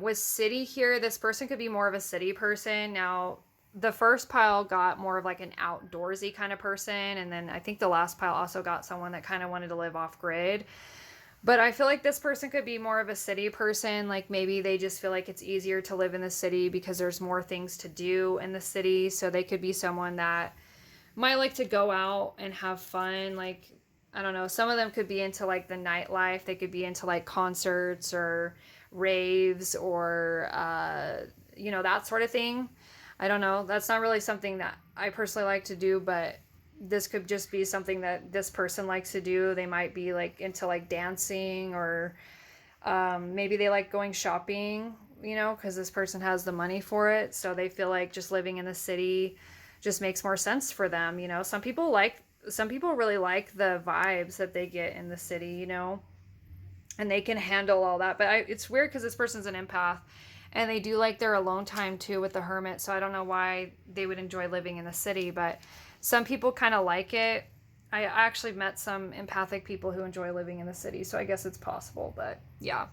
With city here, this person could be more of a city person. Now, the first pile got more of like an outdoorsy kind of person, and then I think the last pile also got someone that kind of wanted to live off grid. But I feel like this person could be more of a city person. Like maybe they just feel like it's easier to live in the city because there's more things to do in the city. So they could be someone that might like to go out and have fun. Like, I don't know, some of them could be into like the nightlife. They could be into like concerts or raves, or, you know, that sort of thing. I don't know. That's not really something that I personally like to do, but this could just be something that this person likes to do. They might be like into like dancing, or maybe they like going shopping, you know, because this person has the money for it. So they feel like just living in the city just makes more sense for them. You know, some people really like the vibes that they get in the city, you know, and they can handle all that. But it's weird because this person's an empath, and they do like their alone time too with the hermit. So I don't know why they would enjoy living in the city, but some people kind of like it. I actually met some empathic people who enjoy living in the city, so I guess it's possible, but yeah.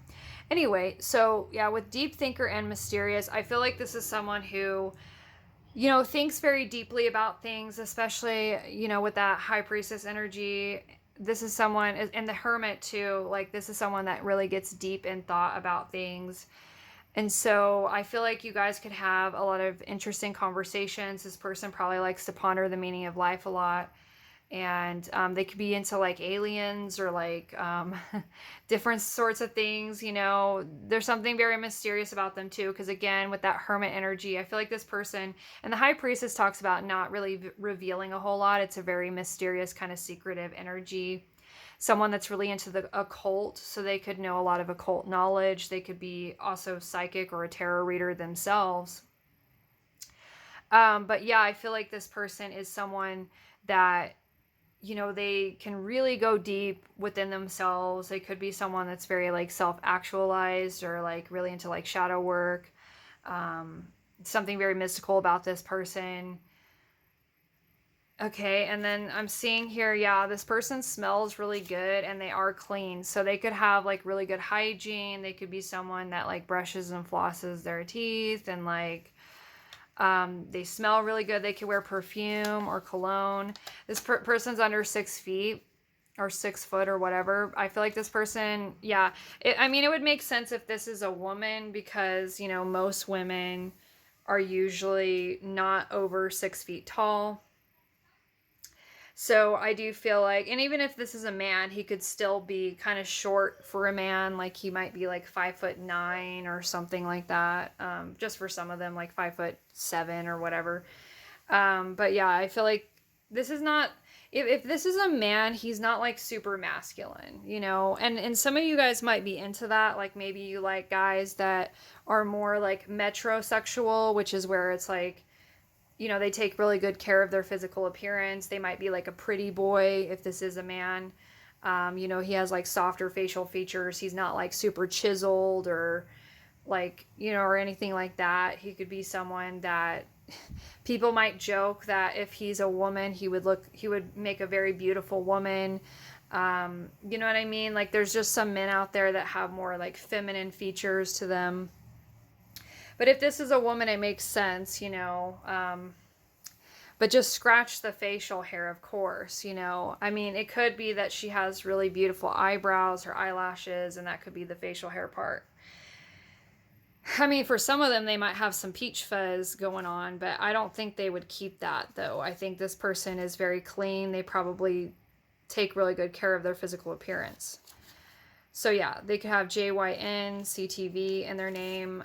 Anyway, so yeah, with deep thinker and mysterious, I feel like this is someone who, you know, thinks very deeply about things, especially, you know, with that high priestess energy. This is someone, and the hermit too, like this is someone that really gets deep in thought about things. And so I feel like you guys could have a lot of interesting conversations. This person probably likes to ponder the meaning of life a lot. And they could be into like aliens, or like different sorts of things, you know. There's something very mysterious about them too, because again, with that hermit energy, I feel like this person, and the high priestess talks about not really revealing a whole lot. It's a very mysterious, kind of secretive energy. Someone that's really into the occult, so they could know a lot of occult knowledge. They could be also psychic or a tarot reader themselves. But yeah, I feel like this person is someone that, you know, they can really go deep within themselves. They could be someone that's very like self-actualized, or like really into like shadow work. Something very mystical about this person. Okay, and then I'm seeing here, yeah, this person smells really good and they are clean. So they could have like really good hygiene. They could be someone that like brushes and flosses their teeth, and like they smell really good. They could wear perfume or cologne. This person's under 6 feet or 6 foot or whatever. I feel like this person, yeah, I mean, it would make sense if this is a woman, because, you know, most women are usually not over 6 feet tall. So I do feel like, and even if this is a man, he could still be kind of short for a man. Like he might be like 5'9" or something like that. Just for some of them, like 5'7" or whatever. But yeah, I feel like this is not, if this is a man, he's not like super masculine, you know, and some of you guys might be into that. Like maybe you like guys that are more like metrosexual, which is where it's like, you know, they take really good care of their physical appearance. They might be like a pretty boy if this is a man. You know, he has like softer facial features. He's not like super chiseled or like, you know, or anything like that. He could be someone that people might joke that if he's a woman, he would make a very beautiful woman. You know what I mean? Like, there's just some men out there that have more like feminine features to them. But if this is a woman, it makes sense, you know. But just scratch the facial hair, of course, you know. I mean, it could be that she has really beautiful eyebrows or eyelashes, and that could be the facial hair part. I mean, for some of them, they might have some peach fuzz going on, but I don't think they would keep that, though. I think this person is very clean. They probably take really good care of their physical appearance. So yeah, they could have JYN, CTV in their name.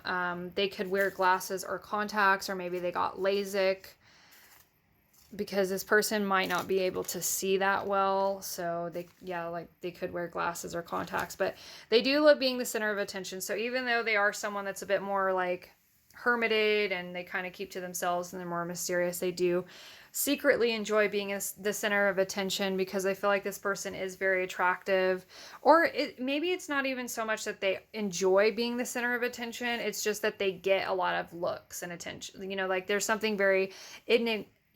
They could wear glasses or contacts, or maybe they got LASIK, because this person might not be able to see that well. So they could wear glasses or contacts, but they do love being the center of attention. So even though they are someone that's a bit more like hermited and they kind of keep to themselves and they're more mysterious, they do secretly enjoy being the center of attention, because I feel like this person is very attractive. Or maybe it's not even so much that they enjoy being the center of attention, it's just that they get a lot of looks and attention. You know, like there's something very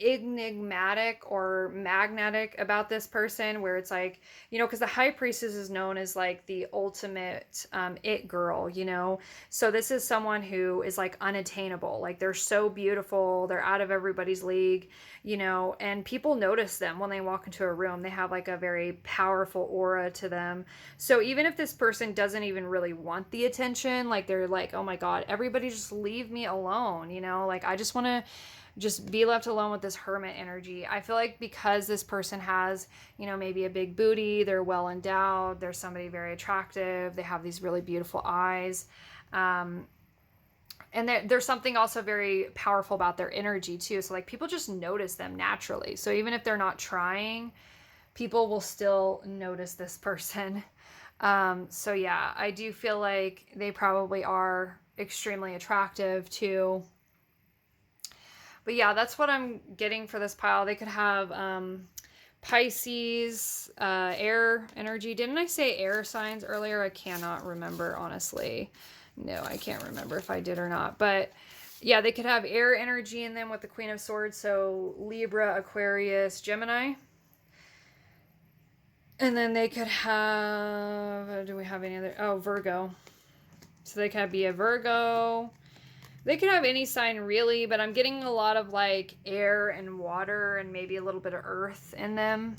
enigmatic or magnetic about this person, where it's like, you know, because the high priestess is known as like the ultimate it girl, you know. So this is someone who is like unattainable, like they're so beautiful, they're out of everybody's league, you know, and people notice them when they walk into a room. They have like a very powerful aura to them. So even if this person doesn't even really want the attention, like they're like, oh my god, everybody just leave me alone, you know, like I just want to just be left alone with this hermit energy. I feel like because this person has, you know, maybe a big booty, they're well endowed, they're somebody very attractive, they have these really beautiful eyes, and there's something also very powerful about their energy too. So like people just notice them naturally. So even if they're not trying, people will still notice this person. So yeah, I do feel like they probably are extremely attractive too. But yeah, that's what I'm getting for this pile. They could have Pisces, air energy. Didn't I say air signs earlier? I cannot remember, honestly. No, I can't remember if I did or not. But yeah, they could have air energy in them with the Queen of Swords. So Libra, Aquarius, Gemini. And then they could have, do we have any other? Oh, Virgo. So they could be a Virgo. They could have any sign really, but I'm getting a lot of like air and water and maybe a little bit of earth in them.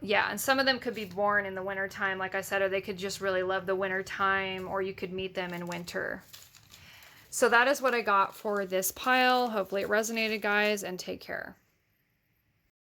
Yeah, and some of them could be born in the winter time, like I said, or they could just really love the winter time, or you could meet them in winter. So that is what I got for this pile. Hopefully it resonated, guys, and take care.